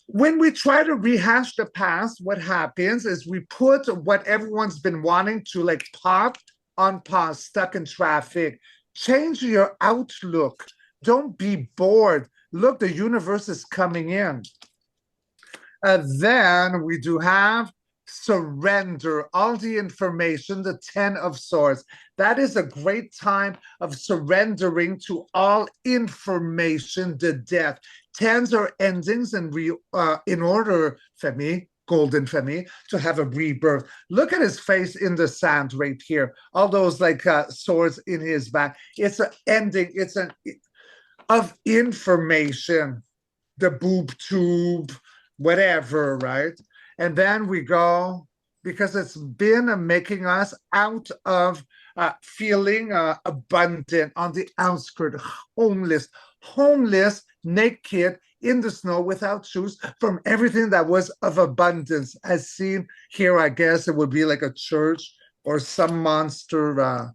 When we try to rehash the past, what happens is we put what everyone's been wanting to pop on pause, stuck in traffic. Change your outlook. Don't be bored. Look, the universe is coming in. And then we do have surrender all the information, the 10 of Swords. That is a great time of surrendering to all information, the death. Tens are endings and in order, Femi, golden Femi, to have a rebirth. Look at his face in the sand right here. All those like swords in his back. It's an ending. It's an of information, the boob tube, whatever, right? And then we go, because it's been making us out of feeling abundant on the outskirts, homeless, naked in the snow without shoes from everything that was of abundance. As seen here, I guess it would be like a church or some monster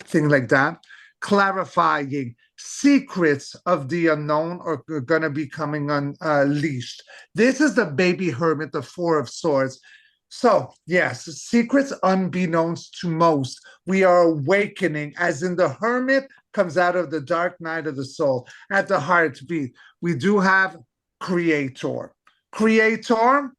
thing like that. Clarifying secrets of the unknown are going to be coming unleashed. This is the baby hermit, the Four of Swords. So, yes, secrets unbeknownst to most. We are awakening, as in the hermit comes out of the dark night of the soul. At the heartbeat, we do have creator. Creator,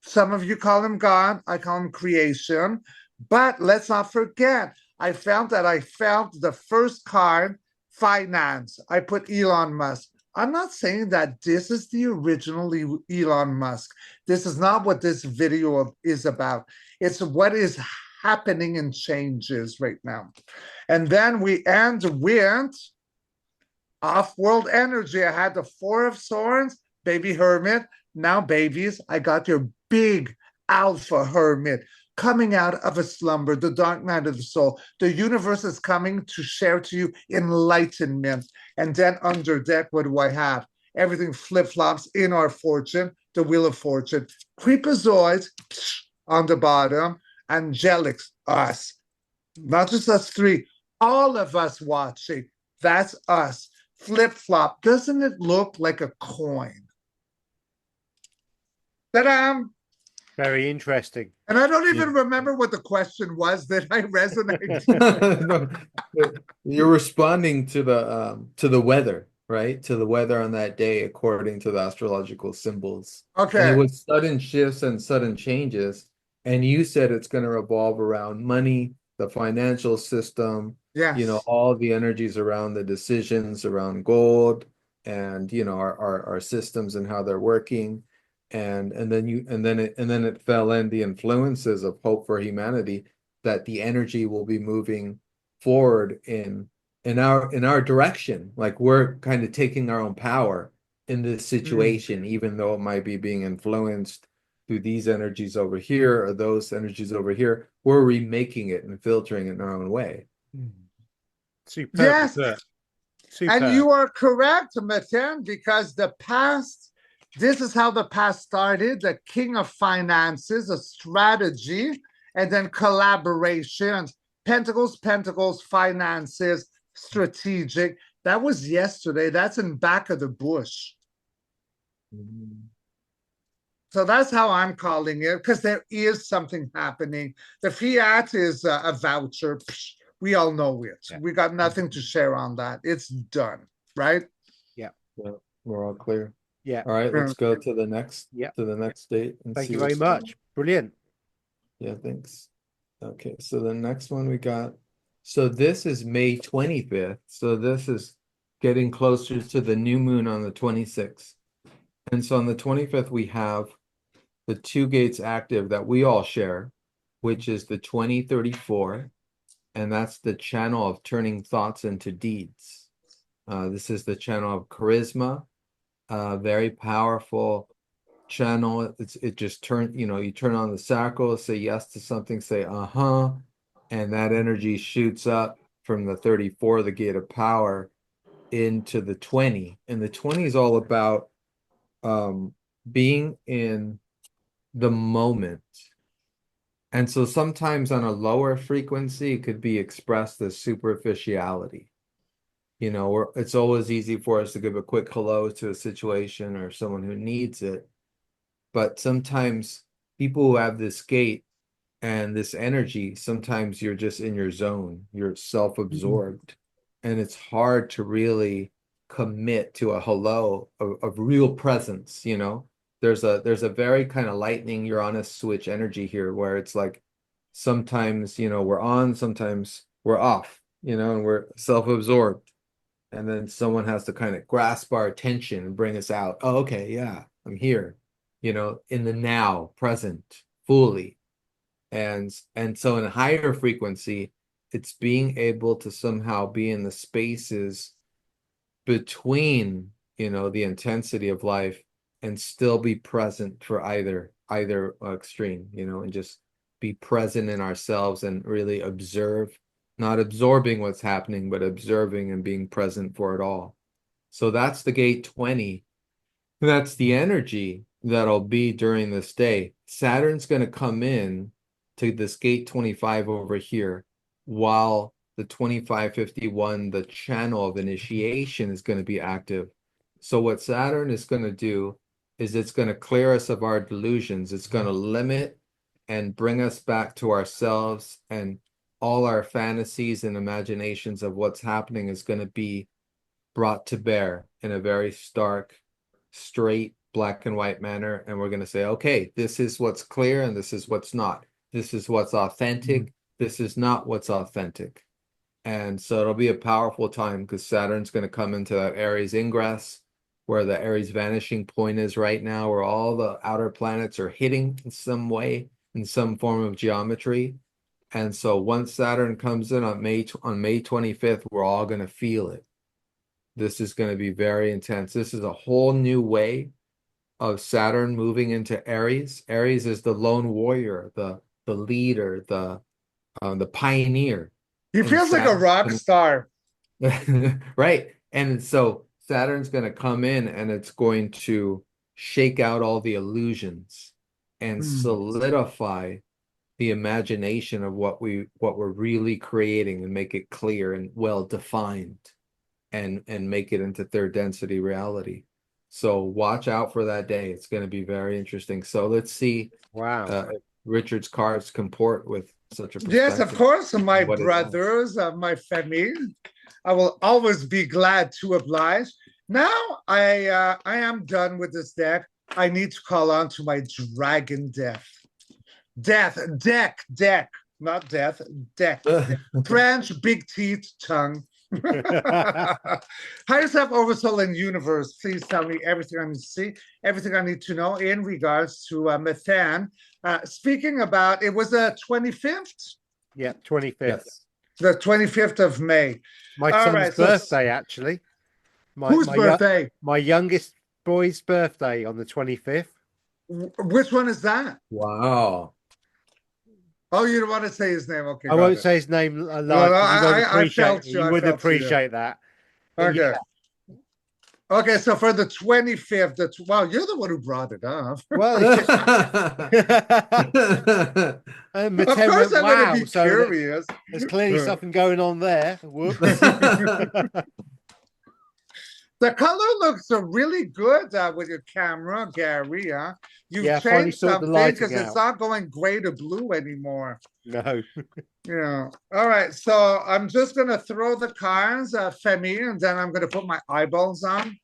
some of you call him God, I call him creation. But let's not forget, I found the first card, finance. I put Elon Musk. I'm not saying that this is the original Elon Musk. This is not what this video is about. It's what is happening and changes right now. And then we end with off-world energy. I had the Four of Swords, baby hermit. Now, babies, I got your big alpha hermit coming out of a slumber, the dark night of the soul. The universe is coming to share to you enlightenment. And then under deck, what do I have? Everything flip-flops in our fortune, the Wheel of Fortune. Creepazoids on the bottom, angelics, us. Not just us three, all of us watching. That's us. Flip-flop. Doesn't it look like a coin? Ta-da! Very interesting. And I don't even remember what the question was that I resonate. No, you're responding to the weather, right? To the weather on that day according to the astrological symbols. Okay. And it was sudden shifts and sudden changes. And you said it's going to revolve around money, the financial system, Yes. you know, all the energies around the decisions around gold and, you know, our systems and how they're working. And then it fell in the influences of hope for humanity, that the energy will be moving forward in our direction. Like we're kind of taking our own power in this situation, even though it might be being influenced through these energies over here or those energies over here. We're remaking it and filtering it in our own way. Superb. Yes. Superb. And you are correct, Meten, because the past, this is how the past started. The King of Finances, a strategy, and then collaborations. Pentacles, finances, strategic. That was yesterday. That's in back of the bush. So that's how I'm calling it, because there is something happening. The fiat is a voucher. Psh, we all know it. Yeah. We got nothing to share on that. It's done, right? Yeah. Well, we're all clear. Yeah. All right, let's go to the next date. And thank you very much. Brilliant. Yeah, thanks. Okay, so the next one we got. So this is May 25th. So this is getting closer to the new moon on the 26th. And so on the 25th, we have the two gates active that we all share, which is the 2034. And that's the channel of turning thoughts into deeds. This is the channel of charisma. Very powerful channel. It just turn, you turn on the sacral, say yes to something, say and that energy shoots up from the 34, the gate of power, into the 20. And the 20 is all about being in the moment. And so sometimes on a lower frequency, it could be expressed as superficiality. It's always easy for us to give a quick hello to a situation or someone who needs it. But sometimes people who have this gate and this energy, sometimes you're just in your zone, you're self-absorbed. And it's hard to really commit to a hello of real presence, there's a very kind of lightning Uranus switch energy here where it's like sometimes, we're on, sometimes we're off, and we're self-absorbed. And then someone has to kind of grasp our attention and bring us out. Oh, okay, yeah, I'm here, in the now, present, fully. And so in a higher frequency, it's being able to somehow be in the spaces between, the intensity of life and still be present for either extreme, and just be present in ourselves and really observe, not absorbing what's happening, but observing and being present for it all. So that's the gate 20. That's the energy that'll be during this day. Saturn's going to come in to this gate 25 over here, while the 2551, the channel of initiation, is going to be active. So what Saturn is going to do is it's going to clear us of our delusions. It's going to limit and bring us back to ourselves, and all our fantasies and imaginations of what's happening is going to be brought to bear in a very stark, straight, black and white manner. And we're going to say, okay, this is what's clear and this is what's not. This is what's authentic. This is not what's authentic. And so it'll be a powerful time because Saturn's going to come into that Aries ingress, where the Aries vanishing point is right now, where all the outer planets are hitting in some way, in some form of geometry. And so once Saturn comes in on May 25th, we're all going to feel it. This is going to be very intense. This is a whole new way of Saturn moving into Aries. Aries is the lone warrior, the leader, the pioneer. He feels like a rock star. Right. And so Saturn's going to come in and it's going to shake out all the illusions and solidify the imagination of what we're really creating and make it clear and well defined, and make it into third density reality. So watch out for that day. It's going to be very interesting. So let's see. Wow. If Richard's cards comport with such a perspective. Yes, of course, my brothers, my family. I will always be glad to oblige. Now I am done with this deck. I need to call on to my dragon deck, not death, deck. French, big teeth, tongue. Higher self, oversoul, and universe, please tell me everything I need to see, everything I need to know in regards to Methan. Speaking about, it was the 25th? Yeah, 25th. Yes. The 25th of May. My son's birthday, actually. Whose birthday? My youngest boy's birthday on the 25th. Which one is that? Wow. Oh, you don't want to say his name? Okay. I won't say his name live. You would appreciate that. Okay. Yeah. Okay, so for the 25th, wow, you're the one who brought it up. Well, of course I'm going to be curious. There's clearly something going on there. Whoops. The color looks really good with your camera, Gary. Huh? You've changed something because it's not going gray to blue anymore. No. Yeah. All right. So I'm just going to throw the cards, Femi, and then I'm going to put my eyeballs on,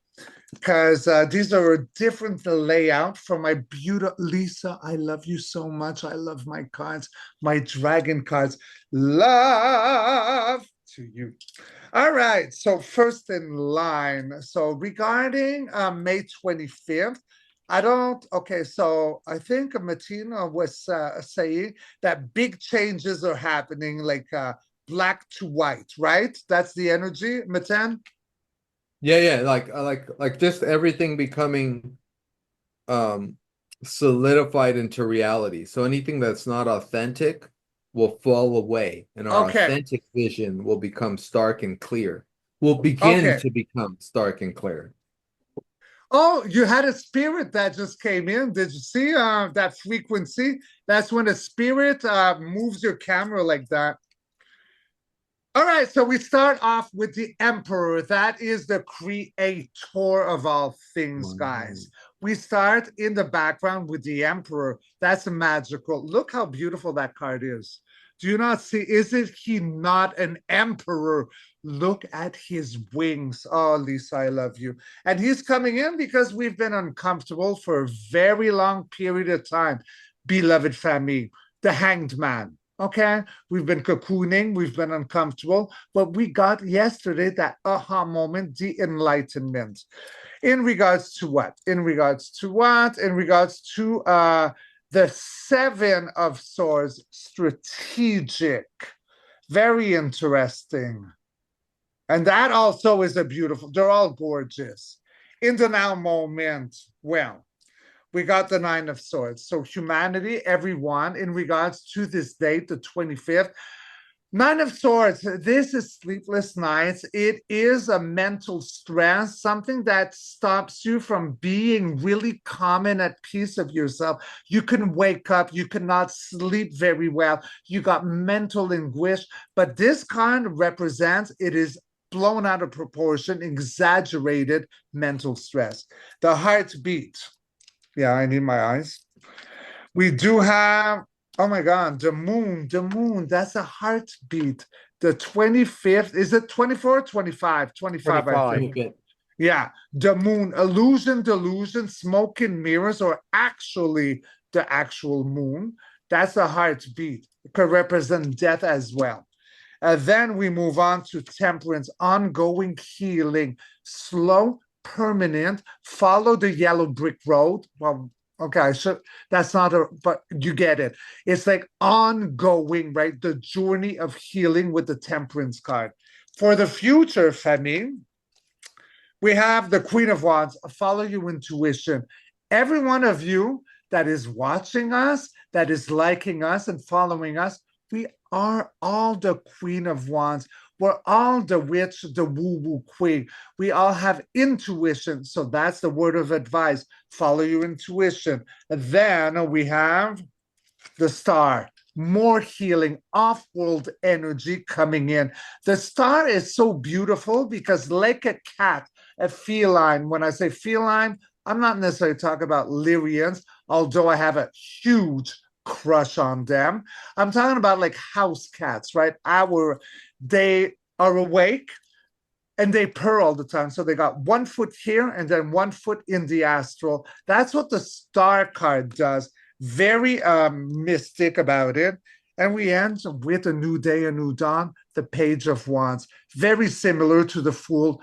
because these are a different layout from my beautiful Lisa. I love you so much. I love my cards, my dragon cards. Love to you. All right, so first in line. So regarding May 25th, so I think Martina was saying that big changes are happening, like black to white, right? That's the energy, Matan? Yeah, like just everything becoming solidified into reality. So anything that's not authentic will fall away, and our authentic vision will become stark and clear. Will begin to become stark and clear. Oh, you had a spirit that just came in. Did you see that frequency? That's when a spirit moves your camera like that. All right, so we start off with the Emperor. That is the creator of all things, guys. We start in the background with the Emperor. That's magical. Look how beautiful that card is. Do you not see? Isn't he not an emperor? Look at his wings. Oh, Lisa, I love you. And he's coming in because we've been uncomfortable for a very long period of time. Beloved family, the hanged man. Okay, we've been cocooning, we've been uncomfortable, but we got yesterday that aha moment, the enlightenment. In regards to what? In regards to what? In regards to the Seven of Swords, strategic. Very interesting. And that also is a beautiful, they're all gorgeous. In the now moment, well, we got the Nine of Swords. So humanity, everyone, in regards to this date, the 25th, Nine of Swords, this is sleepless nights. It is a mental stress, something that stops you from being really calm and at peace of yourself. You can wake up, you cannot sleep very well. You got mental anguish, but this card represents it is blown out of proportion, exaggerated mental stress. The heartbeat. Yeah, I need my eyes. We do have, oh my God, the moon, that's a heartbeat. The 25th, is it 24 or 25? 25, I 25. think. Yeah, the moon, illusion, delusion, smoke and mirrors, or actually the actual moon. That's a heartbeat. It could represent death as well. And then we move on to temperance, ongoing healing, slow, permanent, follow the yellow brick road. Well, okay, so that's not a, but you get it. It's like ongoing, right? The journey of healing with the temperance card. For the future, Femi, we have the Queen of Wands, follow your intuition. Every one of you that is watching us, that is liking us and following us, we are all the Queen of Wands. We're all the witch, the woo-woo queen. We all have intuition. So that's the word of advice. Follow your intuition. And then we have the star. More healing, off-world energy coming in. The star is so beautiful because like a cat, a feline. When I say feline, I'm not necessarily talking about Lyrians, although I have a huge crush on them. I'm talking about like house cats, right? They are awake and they purr all the time. So they got 1 foot here and then 1 foot in the astral. That's what the star card does. Very mystic about it. And we end with a new day, a new dawn, the Page of Wands. Very similar to the Fool's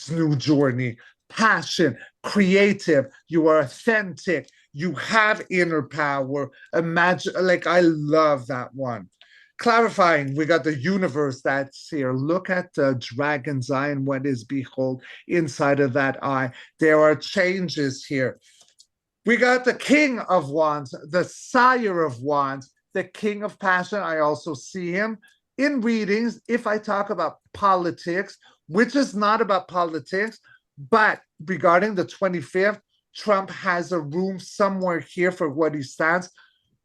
new journey. Passion, creative, you are authentic, you have inner power. Imagine, like, I love that one. Clarifying, we got the universe that's here. Look at the dragon's eye and what is behold inside of that eye. There are changes here. We got the King of Wands, the Sire of Wands, the King of Passion. I also see him in readings. If I talk about politics, which is not about politics, but regarding the 25th, Trump has a room somewhere here for what he stands.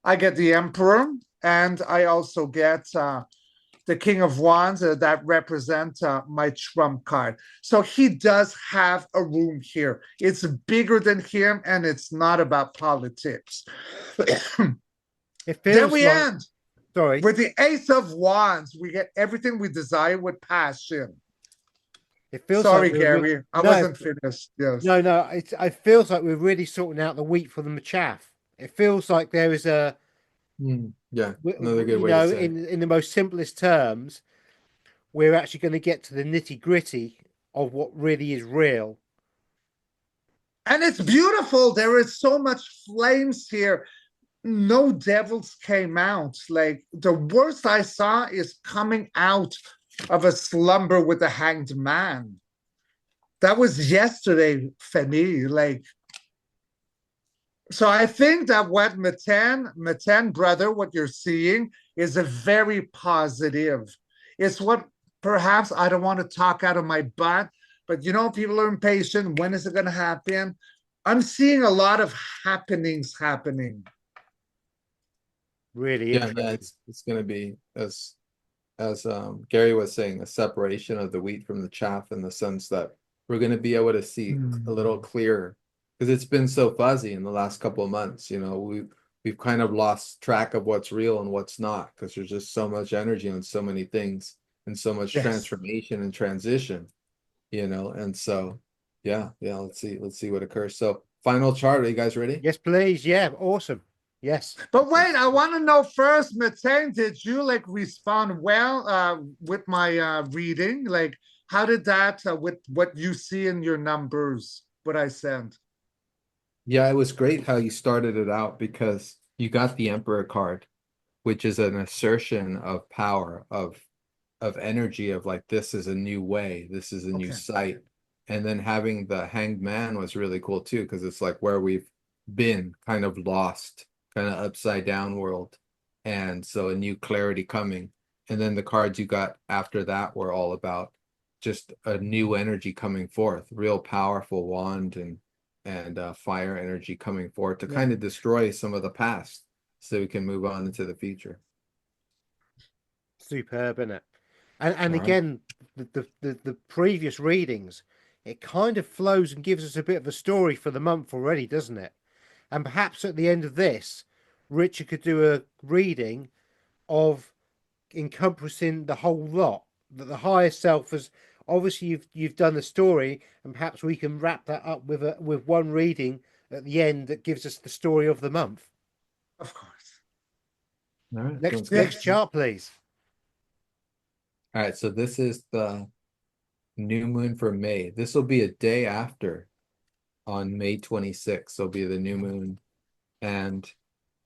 I get the Emperor, and I also get the King of Wands that represent my Trump card. So he does have a room here. It's bigger than him, and it's not about politics. It Then feels we like, end sorry, with the Ace of Wands. We get everything we desire with passion. it feels Sorry, like Gary, I wasn't finished. Yes. no. It feels like we're really sorting out the wheat from the chaff. It feels like there is a, Yeah, another good you way to know, say. in the most simplest terms, we're actually going to get to the nitty gritty of what really is real. And it's beautiful. There is so much flames here. No devils came out. Like the worst I saw is coming out of a slumber with a hanged man. That was yesterday for me. Like, so I think that what Matan brother, what you're seeing is a very positive. It's what perhaps I don't want to talk out of my butt, but you know, people are impatient. When is it going to happen? I'm seeing a lot of happenings happening. Really Yeah, interesting. it's going to be as Gary was saying, a separation of the wheat from the chaff in the sense that we're going to be able to see a little clearer because it's been so fuzzy in the last couple of months. You know, we've kind of lost track of what's real and what's not, because there's just so much energy and so many things and so much Yes. transformation and transition, and so let's see what occurs. So final chart, are you guys ready? Yes, please. Yeah, awesome. Yes. But wait, I want to know first, Matane, did you like respond well with my reading? Like, how did that with what you see in your numbers, what I sent? Yeah, it was great how you started it out, because you got the Emperor card, which is an assertion of power, of energy, of like, this is a new way, this is a new Okay. sight. And then having the Hanged Man was really cool too, because it's like where we've been kind of lost, kind of upside down world. And so a new clarity coming. And then the cards you got after that were all about just a new energy coming forth, real powerful wand and fire energy coming forth to kind of destroy some of the past so we can move on into the future. Superb, isn't it? And All right. again, the previous readings, it kind of flows and gives us a bit of a story for the month already, doesn't it? And perhaps at the end of this, Richard could do a reading of encompassing the whole lot. That the higher self has obviously you've done the story, and perhaps we can wrap that up with one reading at the end that gives us the story of the month. Of course. All right. Next chart, please. All right, so this is the new moon for May. This will be a day after, on May 26th. Will be the new moon, and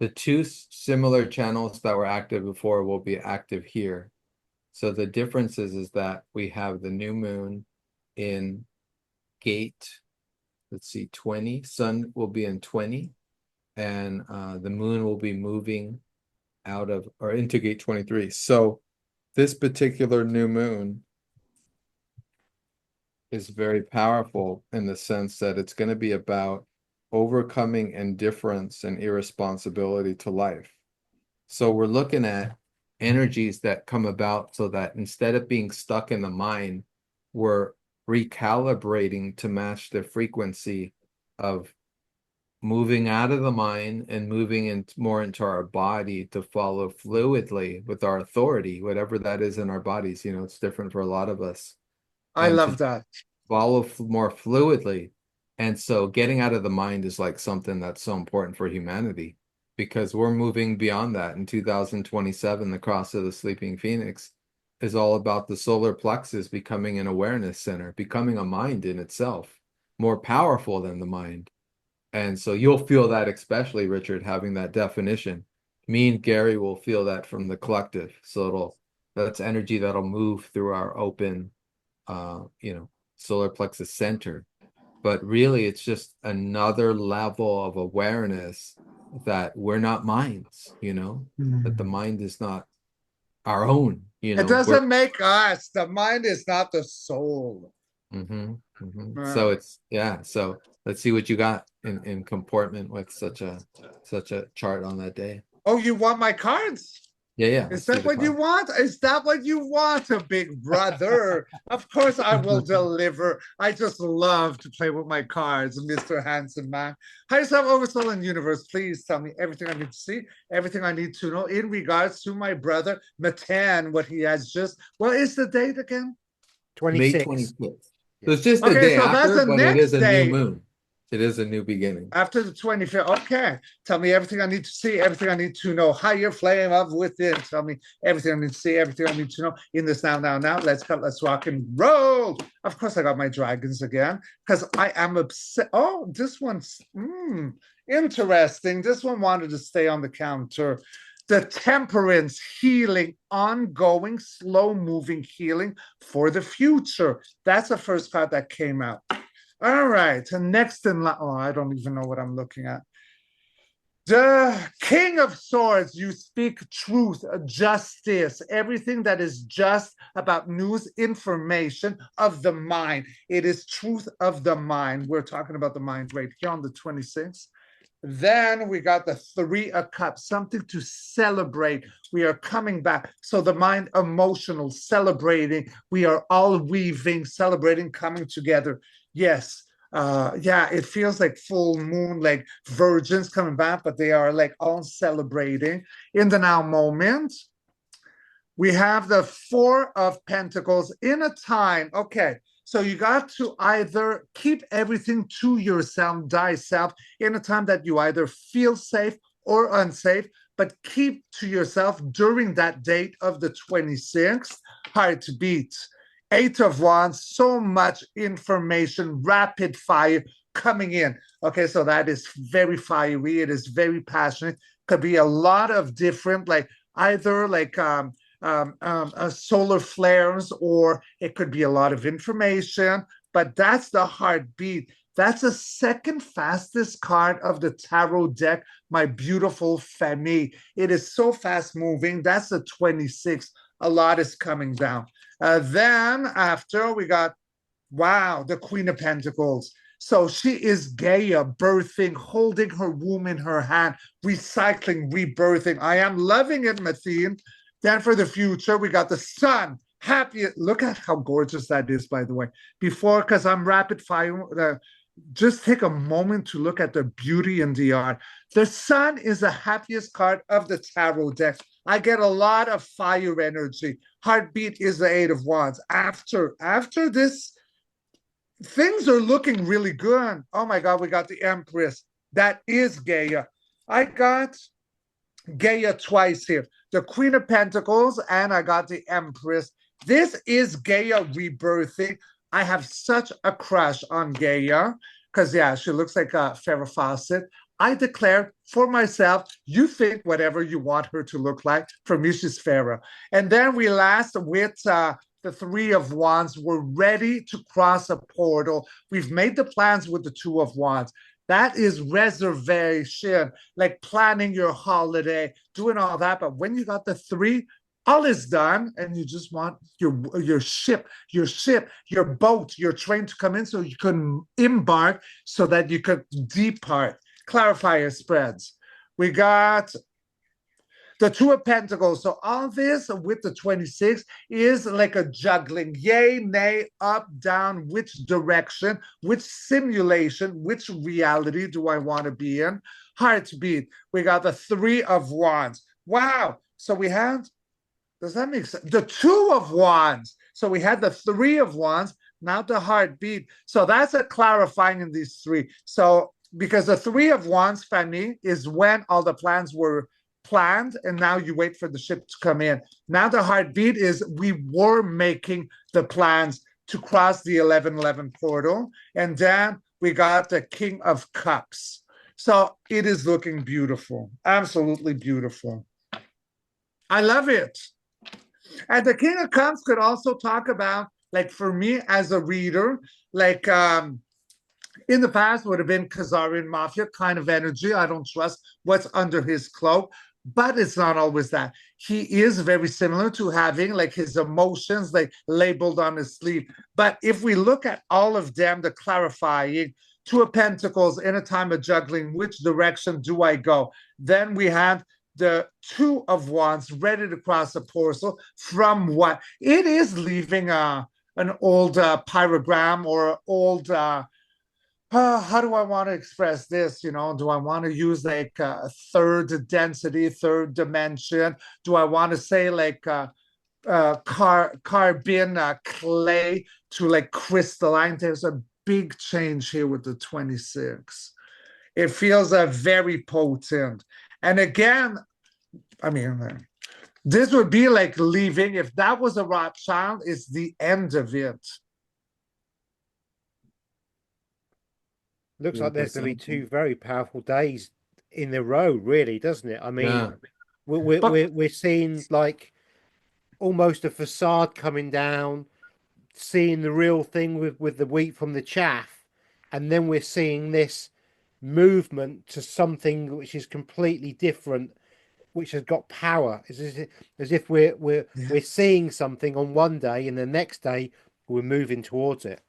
the two similar channels that were active before will be active here. So the difference is that we have the new moon in gate, let's see, 20. Sun will be in 20, and the moon will be moving out of or into gate 23. So this particular new moon is very powerful in the sense that it's going to be about overcoming indifference and irresponsibility to life. So we're looking at energies that come about so that instead of being stuck in the mind, we're recalibrating to match the frequency of moving out of the mind and moving more into our body to follow fluidly with our authority, whatever that is in our bodies. It's different for a lot of us. I And love that. Follow more fluidly. And so getting out of the mind is like something that's so important for humanity, because we're moving beyond that. In 2027, the cross of the sleeping phoenix is all about the solar plexus becoming an awareness center, becoming a mind in itself, more powerful than the mind. And so you'll feel that, especially Richard, having that definition. Me and Gary will feel that from the collective. So that's energy that'll move through our open, solar plexus center. But really, it's just another level of awareness that we're not minds, that the mind is not our own, It doesn't make us. The mind is not the soul. So so let's see what you got in comportment with such a chart on that day. Oh, you want my cards? Yeah. Is that what you want? Is that what you want, a big brother? Of course I will deliver. I just love to play with my cards, Mr. Handsome Man. Higher self, oversoul, and universe, please tell me everything I need to see, everything I need to know in regards to my brother, Matan, what he has just... What is the date again? 26. May 26th. So it's just the day so after, that's the but next it is a day. new moon. It is a new beginning. After the 25th. Okay. Tell me everything I need to see, everything I need to know. Higher flame of within. Tell me everything I need to see, everything I need to know. In this now. Let's go. Let's rock and roll. Of course, I got my dragons again because I am upset. Oh, this one's interesting. This one wanted to stay on the counter. The temperance, healing, ongoing, slow-moving healing for the future. That's the first card that came out. All right, and next in line, I don't even know what I'm looking at. The King of Swords, you speak truth, justice, everything that is just about news, information of the mind. It is truth of the mind. We're talking about the mind right here on the 26th. Then we got the Three of Cups, something to celebrate. We are coming back. So the mind, emotional, celebrating. We are all weaving, celebrating, coming together. Yes, Yeah, it feels like full moon, like virgins coming back, but they are like all celebrating in the now moment. We have the Four of Pentacles in a time. Okay, so you got to either keep everything to yourself, thyself, in a time that you either feel safe or unsafe, but keep to yourself during that date of the 26th. Hard to beat. Eight of Wands, so much information, rapid fire coming in. Okay, so that is very fiery. It is very passionate. Could be a lot of different, like either like solar flares, or it could be a lot of information, but that's the heartbeat. That's the second fastest card of the tarot deck, my beautiful Femi. It is so fast moving. That's the 26. A lot is coming down. Then after we got, wow, the Queen of Pentacles. So she is Gaia, birthing, holding her womb in her hand, recycling, rebirthing. I am loving it, Mathine. Then for the future, we got the sun. Happy. Look at how gorgeous that is, by the way. Before, because I'm rapid fire, just take a moment to look at the beauty in the art. The sun is the happiest card of the tarot deck. I get a lot of fire energy. Heartbeat is the Eight of Wands. After this, things are looking really good. Oh my God, we got the Empress. That is Gaia. I got Gaia twice here. The Queen of Pentacles, and I got the Empress. This is Gaia rebirthing. I have such a crush on Gaia because, yeah, she looks like a Farrah Fawcett. I declare for myself, you think whatever you want her to look like. For me, she's Farrah. And then we last with the Three of Wands. We're ready to cross a portal. We've made the plans with the Two of Wands. That is reservation, like planning your holiday, doing all that. But when you got the three, all is done, and you just want your ship, your boat, your train to come in so you can embark, so that you could depart. Clarifier spreads. We got the Two of Pentacles. So all this with the 26 is like a juggling. Yay, nay, up, down, which direction, which simulation, which reality do I want to be in? Heartbeat. We got the Three of Wands. Wow. So we had, does that make sense? The Two of Wands. So we had the Three of Wands, now the heartbeat. So that's a clarifying in these three. So because the Three of Wands, family, is when all the plans were planned, and now you wait for the ship to come in. Now the heartbeat is we were making the plans to cross the 1111 portal, and then we got the King of Cups. So it is looking beautiful, absolutely beautiful. I love it. And the King of Cups could also talk about, like, for me as a reader, like in the past would have been Khazarian Mafia kind of energy. I don't trust what's under his cloak. But it's not always that. He is very similar to having like his emotions like labeled on his sleeve. But if we look at all of them, the clarifying, Two of Pentacles in a time of juggling, which direction do I go? Then we have the Two of Wands ready to cross a portal from what? It is leaving an old pyrogram or old how do I want to express this? You know, do I want to use like third density, third dimension? Do I want to say like carbon clay to like crystalline? There's a big change here with the 26. It feels very potent. And again, I mean, this would be like leaving. If that was a Rothschild, it's the end of it. Looks like there's going to be two very powerful days in a row, really, doesn't it? I mean, Yeah. we're seeing like almost a facade coming down, seeing the real thing with the wheat from the chaff, and then we're seeing this movement to something which is completely different, which has got power. It's as if we're seeing something on one day, and the next day we're moving towards it.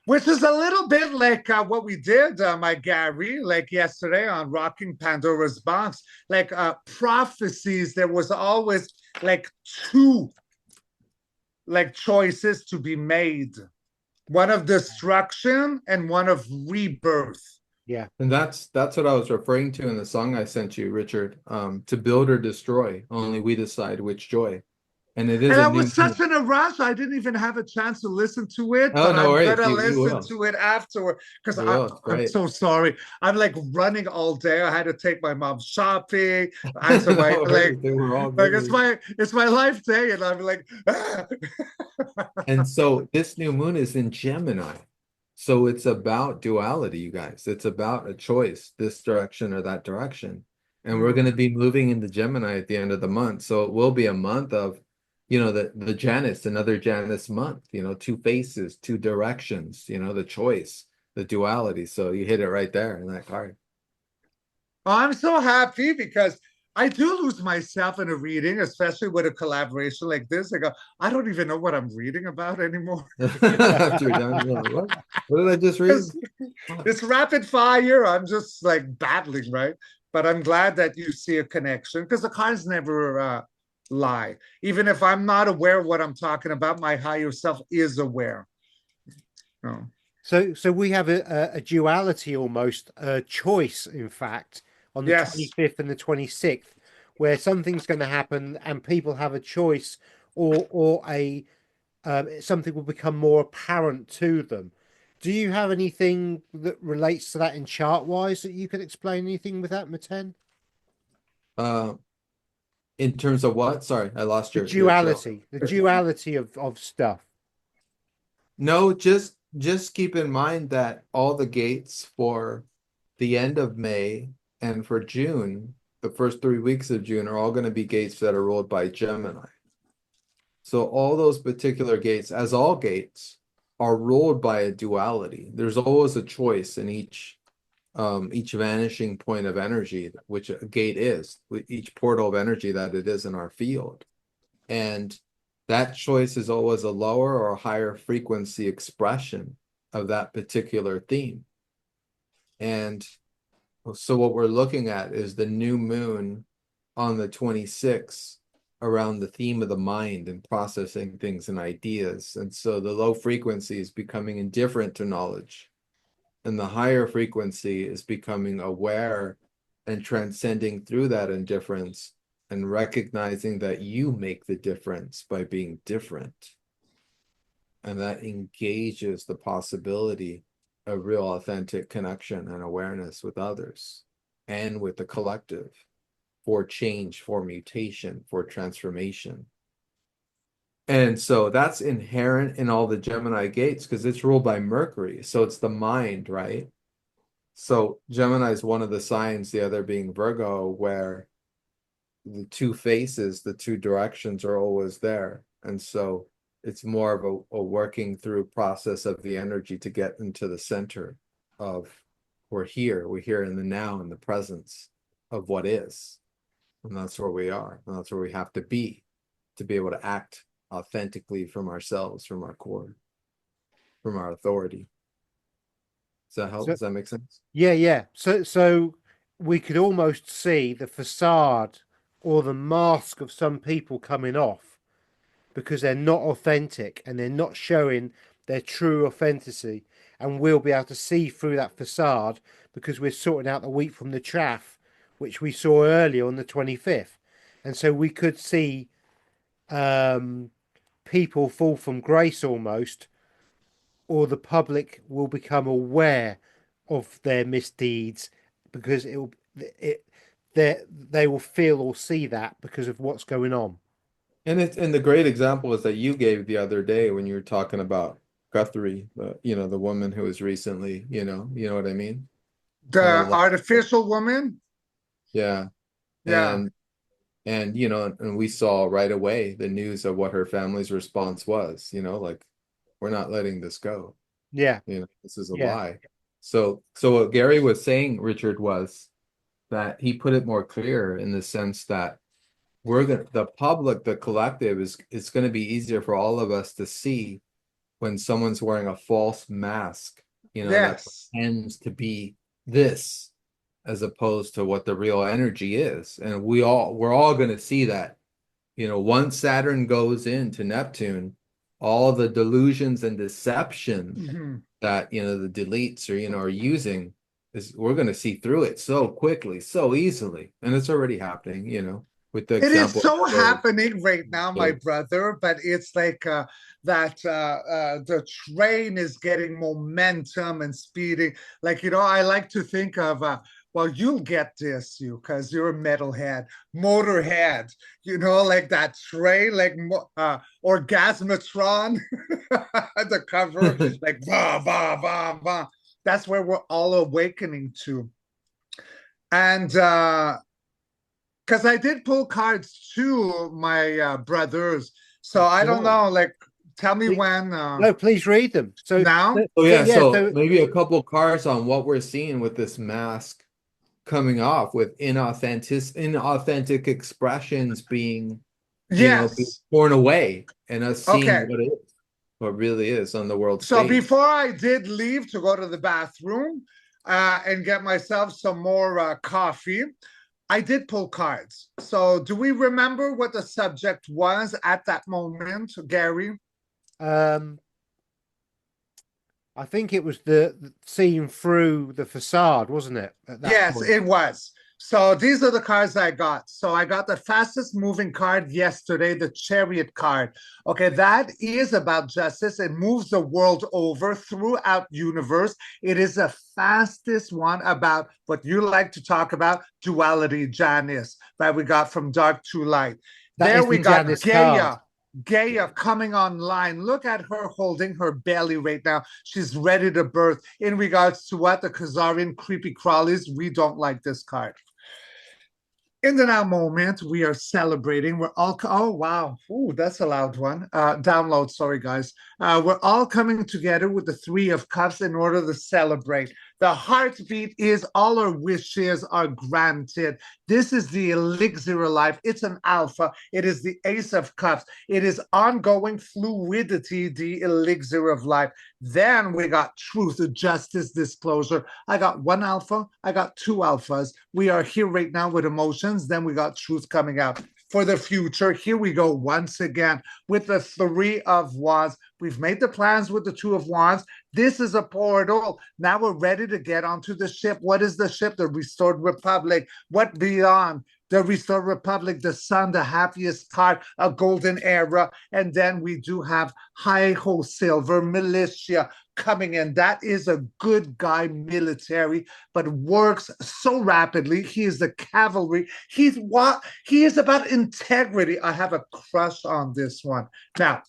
Which is a little bit like what we did, my Gary, like yesterday on Rocking Pandora's Box, like prophecies. There was always like two like choices to be made. One of destruction and one of rebirth. Yeah. And that's what I was referring to in the song I sent you, Richard. To build or destroy, only we decide which joy. And it is And a I new was such moon. in a rush. I didn't even have a chance to listen to it, Oh, but no I'm worries. gonna You listen will. to it afterward because You will. It's I'm great. so sorry. I'm like running all day. I had to take my mom shopping, answer my No worries. They were all like busy. it's my life day, and I'm like, ah. And so this new moon is in Gemini. So it's about duality, you guys. It's about a choice, this direction or that direction. And we're going to be moving into Gemini at the end of the month. So it will be a month of, the Janus, another Janus month, two faces, two directions, the choice, the duality. So you hit it right there in that card. I'm so happy because I do lose myself in a reading, especially with a collaboration like this. I go, I don't even know what I'm reading about anymore. After you're done, you're like, what did I just read? it's, it's rapid fire. I'm just like battling, right? But I'm glad that you see a connection because the cards never lie. Even if I'm not aware of what I'm talking about, my higher self is aware. Oh. So we have a duality, almost a choice, in fact, on the Yes. 25th and the 26th, where something's going to happen and people have a choice, or a something will become more apparent to them. Do you have anything that relates to that in chart wise that you could explain anything with that, Maten? Uh, in terms of what? Sorry, I lost The your trail. duality, the duality of stuff. No, just keep in mind that all the gates for the end of May and for June, the first 3 weeks of June, are all going to be gates that are ruled by Gemini. So all those particular gates, as all gates, are ruled by a duality. There's always a choice in each vanishing point of energy, which a gate is, with each portal of energy that it is in our field. And that choice is always a lower or higher frequency expression of that particular theme. And so what we're looking at is the new moon on the 26th around the theme of the mind and processing things and ideas. And so the low frequency is becoming indifferent to knowledge, and the higher frequency is becoming aware and transcending through that indifference and recognizing that you make the difference by being different. And that engages the possibility of real authentic connection and awareness with others and with the collective for change, for mutation, for transformation. And so that's inherent in all the Gemini gates because it's ruled by Mercury. So it's the mind, right? So Gemini is one of the signs, the other being Virgo, where the two faces, the two directions are always there. And so it's more of a working through process of the energy to get into the center of we're here in the now, in the presence of what is. And that's where we are. And that's where we have to be able to act authentically from ourselves, from our core, from our authority. Does that help? So Does that make sense? yeah. So we could almost see the facade or the mask of some people coming off because they're not authentic and they're not showing their true authenticity. And we'll be able to see through that facade because we're sorting out the wheat from the chaff, which we saw earlier on the 25th. And so we could see um, people fall from grace almost, or the public will become aware of their misdeeds because they will feel or see that because of what's going on. And the great example is that you gave the other day when you were talking about Guthrie, the woman who was recently, you know what I mean? The The artificial woman. Yeah. Yeah. And we saw right away the news of what her family's response was, like we're not letting this go. Yeah, This is a yeah, lie. So what Gary was saying, Richard, was that he put it more clear in the sense that the public, the collective it's going to be easier for all of us to see when someone's wearing a false mask, that Yes. pretends to be this as opposed to what the real energy is. And we're all going to see that, once Saturn goes into Neptune, all the delusions and deception Mhm. that, the deletes are using, is we're going to see through it so quickly, so easily. And it's already happening, with the It is example so of happening right now, my the brother, but it's like that the train is getting momentum and speeding. Like, I like to think of, well, you'll get this, because you're a metalhead, motorhead, like that train, like Orgasmatron, the cover, like, bah, bah, bah, bah. That's where we're all awakening to. And because I did pull cards to my brothers, so I don't Sure. know. Like, tell me when. No, please read them. So, Now? Oh so yeah, yeah, so so maybe a couple cards on what we're seeing with this mask coming off, with inauthentic expressions being, being Yes. torn away, and us seeing Okay. what really is on the world So stage. before I did leave to go to the bathroom and get myself some more coffee, I did pull cards. So do we remember what the subject was at that moment, Gary? um, I think it was the seeing through the facade, wasn't it? At that Yes, point, it was. So these are the cards I got. So I got the fastest moving card yesterday, the Chariot card. Okay, that is about justice. It moves the world over throughout universe. It is the fastest one about what you like to talk about, duality, Janice, that we got from dark to light. that There is we the got Janus card. Gaia coming online. Look at her holding her belly right now. She's ready to birth. In regards to what? The Khazarian creepy crawlies. We don't like this card. In the now moment, we are celebrating. We're all, oh, wow. Ooh, that's a loud one. Download, sorry, guys. We're all coming together with the Three of Cups in order to celebrate. The heartbeat is all our wishes are granted. This is the elixir of life. It's an alpha. It is the Ace of Cups. It is ongoing fluidity, the elixir of life. Then we got truth, justice, disclosure. I got one alpha. I got two alphas. We are here right now with emotions. Then we got truth coming out. For the future, here we go once again with the Three of Wands. We've made the plans with the Two of Wands. This is a portal. Now we're ready to get onto the ship. What is the ship? The Restored Republic. What beyond? The Restored Republic, the sun, the happiest card, a golden era. And then we do have High Ho Silver Militia coming in. That is a good guy military, but works so rapidly. He is the cavalry. He is about integrity. I have a crush on this one. Now,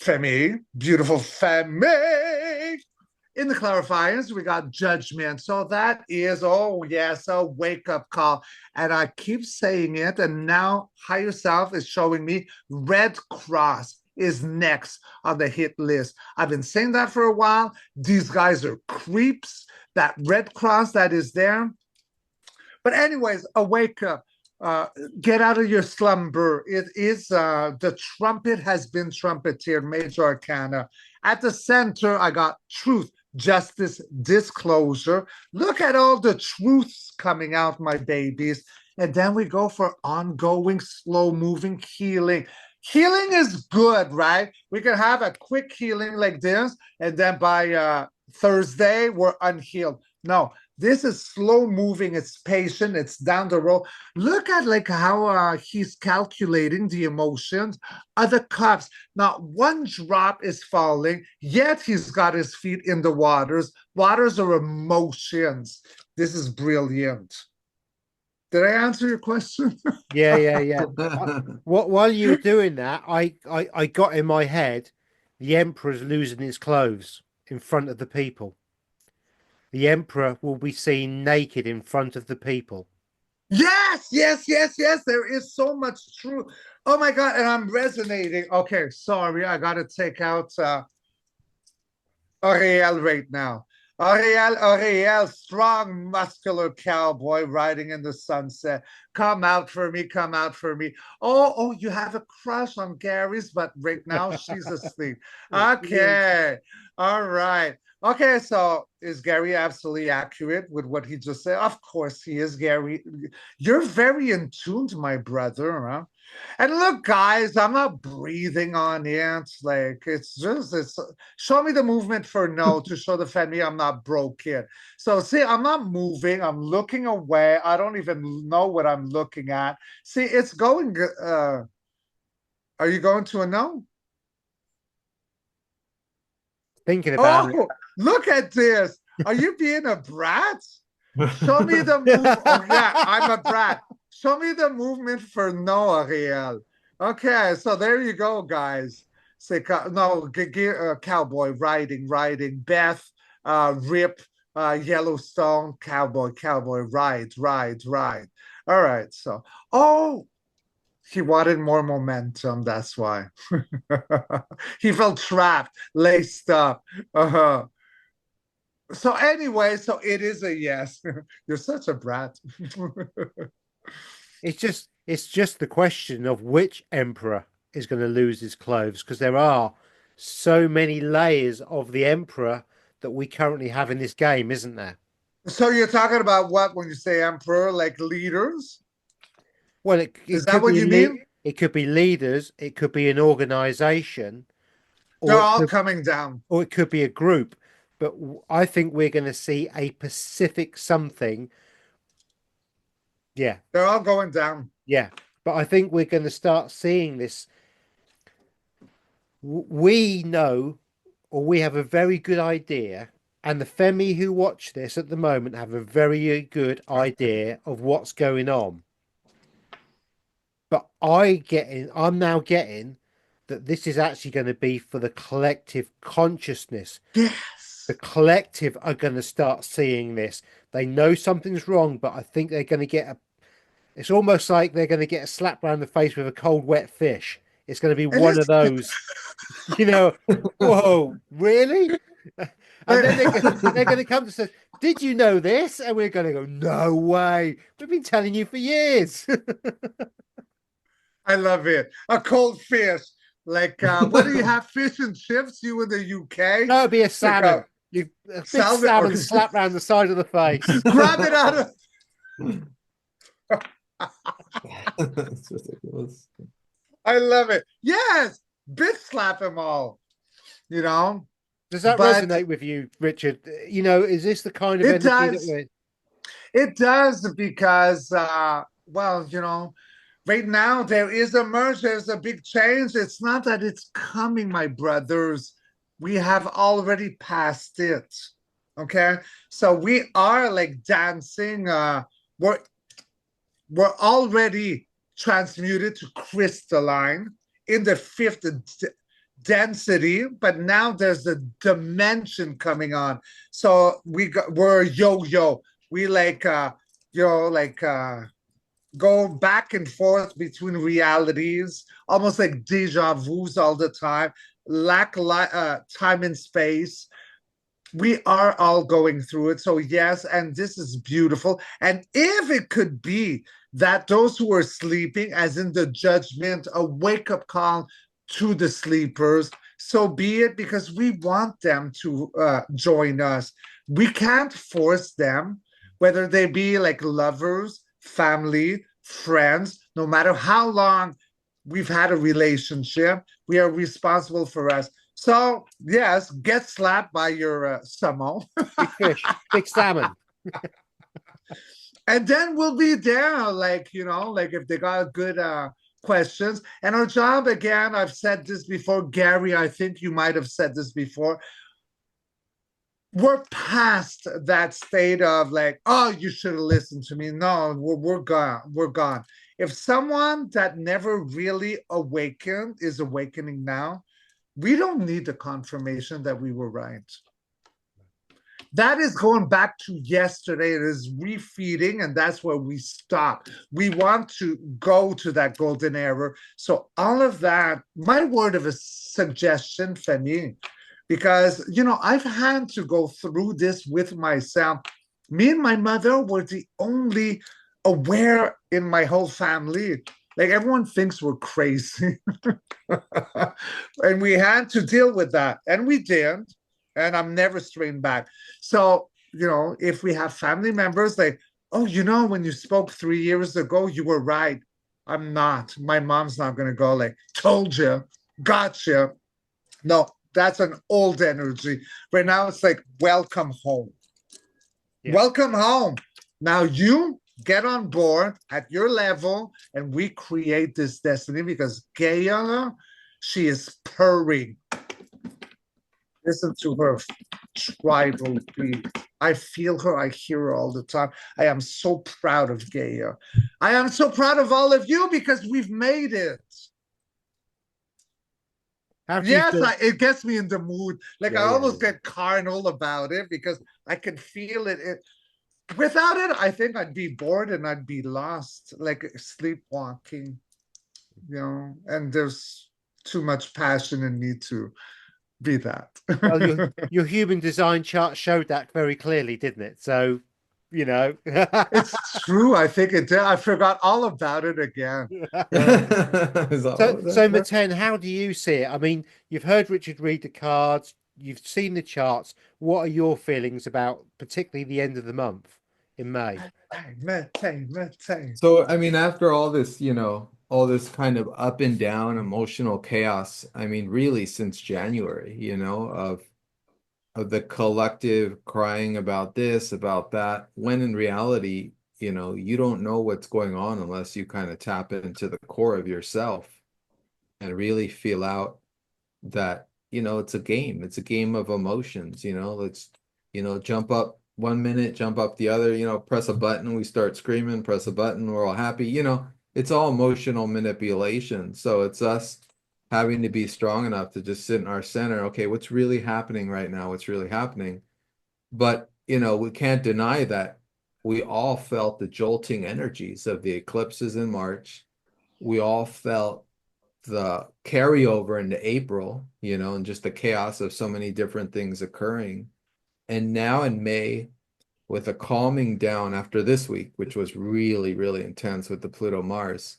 Femi, beautiful Femi. In the clarifiers, we got judgment. So that is, oh yes, a wake-up call. And I keep saying it, and now higher self is showing me Red Cross is next on the hit list. I've been saying that for a while. These guys are creeps. That Red Cross that is there. But anyways, a wake up. Get out of your slumber. It is the trumpet has been trumpeteered, major arcana. At the center, I got truth, justice, disclosure. Look at all the truths coming out, my babies. And then we go for ongoing, slow moving healing. Healing is good, right? We can have a quick healing like this, and then by Thursday, we're unhealed. No, this is slow moving. It's patient. It's down the road. Look at like how he's calculating the emotions of the cups. Not one drop is falling, yet he's got his feet in the waters. Waters are emotions. This is brilliant. Did I answer your question? Yeah. While you were doing that, I got in my head the emperor's losing his clothes in front of the people. The emperor will be seen naked in front of the people. Yes. There is so much truth. Oh my God. And I'm resonating. Okay, sorry. I got to take out Ariel right now. Ariel, strong, muscular cowboy riding in the sunset. Come out for me, come out for me. Oh, you have a crush on Gary's, but right now she's asleep. Okay, all right. Okay, so is Gary absolutely accurate with what he just said? Of course he is, Gary. You're very in tune, my brother, huh? And look, guys, I'm not breathing on it. Like it's show me the movement for no to show the family I'm not broken. So see, I'm not moving. I'm looking away. I don't even know what I'm looking at. See, it's going. Are you going to a no? Thinking about Oh, look at this. Are you being a brat? Show me the it. move. Oh, yeah, I'm a brat. Show me the movement for no, Ariel. Okay, so there you go, guys. Say no, cowboy riding. Beth, Rip, Yellowstone, cowboy, ride. All right, so he wanted more momentum. That's why he felt trapped, laced up. Uh-huh. So anyway, so it is a yes. You're such a brat. It's just the question of which emperor is going to lose his clothes, because there are so many layers of the emperor that we currently have in this game, isn't there? So you're talking about what when you say emperor, like leaders? Well, Is it that could what be you mean? it could be leaders, it could be an organization, They're or all coming down. it could be a group. But I think we're going to see a Pacific something. Yeah, They're all going down. yeah. But I think we're going to start seeing this. We know, or we have a very good idea, and the Femi who watch this at the moment have a very good idea of what's going on. But I'm now getting that this is actually going to be for the collective consciousness. The Yes. collective are going to start seeing this. They know something's wrong, but I think they're going to get a. It's almost like they're going to get a slap round the face with a cold, wet fish. It's going to be It one is. of those, you know. Whoa, really? And then they're going to come to say, "Did you know this?" And we're going to go, "No way! We've been telling you for years." I love it. A cold fish. Like what do you have? Fish and chips? You in the UK? No, it'd be a It's like salmon. A big salmon or salmon slap round the side of the face. grab it out of It's ridiculous. I love it. Yes, bitch slap them all. You know, Does that but resonate with you, Richard? Is this the kind of it energy that does. we're It does because, well, right now there is a merge. There's a big change. It's not that it's coming, my brothers. We have already passed it. Okay, so we are like dancing. We're we're already transmuted to crystalline in the fifth density, but now there's a dimension coming on. So we're yo-yo. We go back and forth between realities, almost like deja vu's all the time, lack time and space. We are all going through it. So yes, and this is beautiful. And if it could be that those who are sleeping, as in the judgment, a wake-up call to the sleepers, so be it, because we want them to join us. We can't force them, whether they be like lovers, family, friends, no matter how long we've had a relationship, we are responsible for us. So yes, get slapped by your sumo, big fish, big salmon? and then we'll be there. Like like if they got good questions. And our job again, I've said this before, Gary. I think you might have said this before. We're past that state of like, oh, you should have listened to me. No, we're gone. We're gone. If someone that never really awakened is awakening now, we don't need the confirmation that we were right. That is going back to yesterday. It is refeeding, and that's where we stop. We want to go to that golden era. So all of that, my word of a suggestion, Fanny, because I've had to go through this with myself. Me and my mother were the only aware in my whole family. Like everyone thinks we're crazy. And we had to deal with that. And we did. And I'm never straying back. So, if we have family members like, oh, when you spoke 3 years ago, you were right. I'm not. My mom's not going to go like, told you, gotcha. No, that's an old energy. Right now, it's like, welcome home. Yeah. Welcome home. Now you get on board at your level and we create this destiny because Gaia, she is purring. Listen to her tribal beat. I feel her, I hear her all the time. I am so proud of Gaia. I am so proud of all of you because we've made it. How do you Yes, feel? it gets me in the mood. Like I Yeah, almost yeah. get carnal about it because I can feel it. Without it, I think I'd be bored and I'd be lost, like sleepwalking, and there's too much passion in me to be that. Well, your human design chart showed that very clearly, didn't it? So, you know. It's true. I think it did. I forgot all about it again. Is that So, what so that? Maten, how do you see it? I mean, you've heard Richard read the cards, you've seen the charts. What are your feelings about particularly the end of the month in May? So, I mean, after all this, all this kind of up and down emotional chaos, I mean, really since January, of the collective crying about this, about that, when in reality, you don't know what's going on unless you kind of tap into the core of yourself and really feel out that, it's a game. It's a game of emotions, let's, jump up 1 minute, jump up the other, press a button, we start screaming, press a button, we're all happy, it's all emotional manipulation. So it's us having to be strong enough to just sit in our center. Okay, what's really happening right now? What's really happening? But, we can't deny that we all felt the jolting energies of the eclipses in March. We all felt the carryover into April, and just the chaos of so many different things occurring. And now in May, with a calming down after this week, which was really, really intense with the Pluto Mars,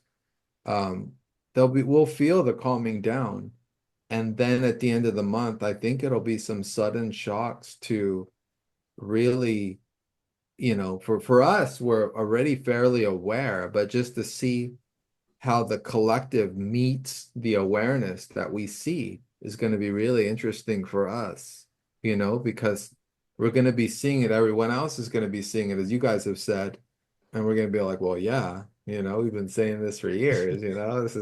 um, we'll feel the calming down. And then at the end of the month, I think it'll be some sudden shocks to really, for us, we're already fairly aware, but just to see how the collective meets the awareness that we see is going to be really interesting for us, because we're going to be seeing it. Everyone else is going to be seeing it, as you guys have said. And we're going to be like, well, yeah, we've been saying this for years, this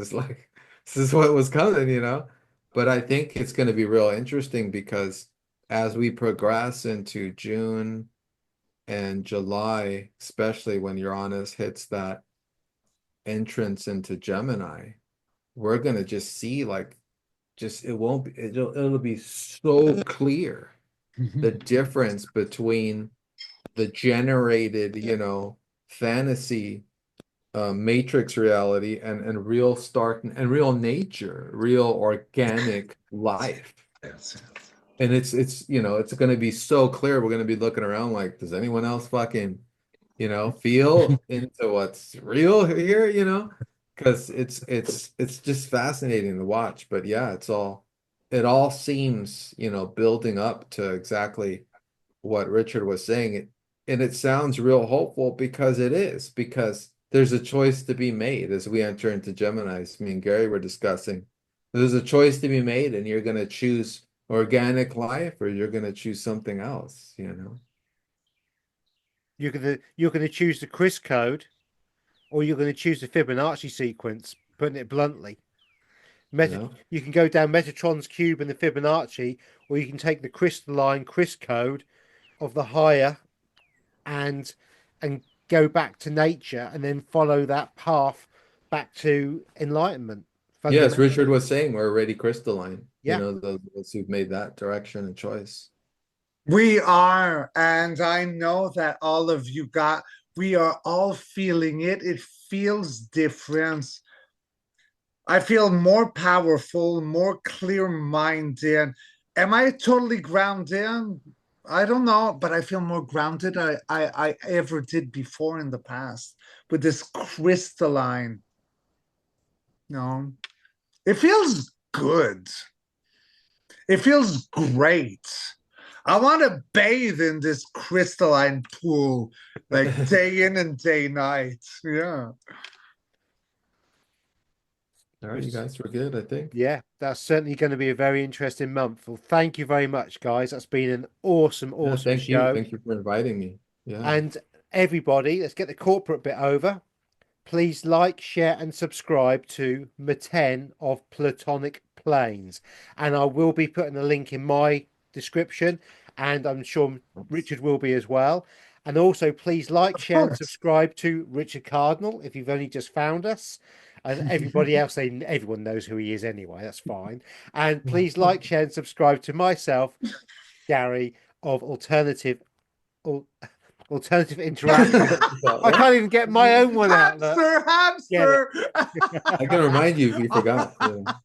is what was coming. But I think it's going to be real interesting because as we progress into June and July, especially when Uranus hits that entrance into Gemini, we're gonna just see it won't be it'll be so clear the difference between the generated, fantasy matrix reality and real stark and real nature, real organic life. And it's it's going to be so clear. We're going to be looking around like, does anyone else fucking feel into what's real here, because it's just fascinating to watch. But yeah, it all seems, building up to exactly what Richard was saying. And it sounds real hopeful because it is, because there's a choice to be made as we enter into Gemini's. Me and Gary were discussing. There's a choice to be made, and you're going to choose organic life or you're going to choose something else, You're gonna choose the Chris code, or you're gonna choose the Fibonacci sequence. Putting it bluntly, you know? you can go down Metatron's cube and the Fibonacci, or you can take the crystalline Chris code of the higher and and go back to nature and then follow that path back to enlightenment. Yes, Fundamental. Richard was saying we're already crystalline, Yeah. those who've made that direction and choice. We are, and I know that all of you we are all feeling it. It feels different. I feel more powerful, more clear-minded. Am I totally grounded? I don't know, but I feel more grounded I ever did before in the past with this crystalline. No, it feels good. It feels great. I want to bathe in this crystalline pool like day in and day night. Yeah. All right, you guys were good, I think. Yeah, that's certainly going to be a very interesting month. Well, thank you very much, guys. That's been an awesome, Yeah, awesome thank you. show. Thank you for inviting me. Yeah. And everybody, let's get the corporate bit over. Please like, share, and subscribe to Maten of Platonic Planes. And I will be putting a link in my description, and I'm sure Richard will be as well. And also, please like, Of share, and course. subscribe to Richard Cardinal if you've only just found us. And everybody else, everyone knows who he is anyway. That's fine. And please like, share, and subscribe to myself, Gary of Alternative Interaction. I can't even get my own one out. Hamster, hamster. I can remind you if you forgot.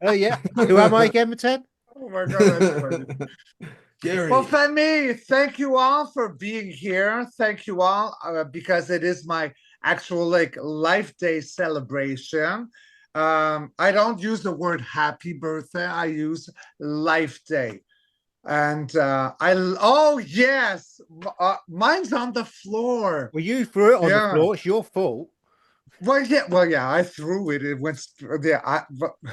Oh yeah. Who am I again, Maten? Oh my God, that's funny. Gary. Well, Femi, thank you all for being here. Thank you all because it is my actual like life day celebration. I don't use the word happy birthday. I use life day. And oh yes, mine's on the floor. Well, you threw it on the Yeah. floor. It's your fault. Well, yeah, I threw it. It went there.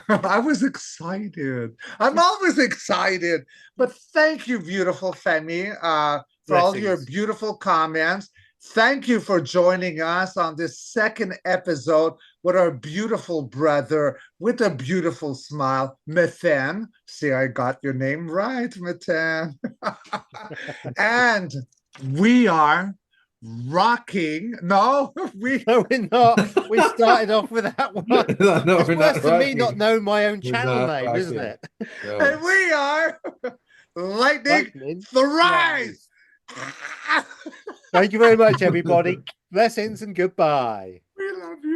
I was excited. I'm always excited. But thank you, beautiful Femi, for all your Blessings. beautiful comments. Thank you for joining us on this second episode with our beautiful brother with a beautiful smile, Methan. See, I got your name right, Methan. And we are rocking. No, No, we're not. We started off with that one. No, It's we're worse not than me rocking. not knowing my own We're channel not name, isn't rocking. it? No. and we are Lightning Lightning Thrice. Thank you very much, everybody. Blessings and goodbye. We love you.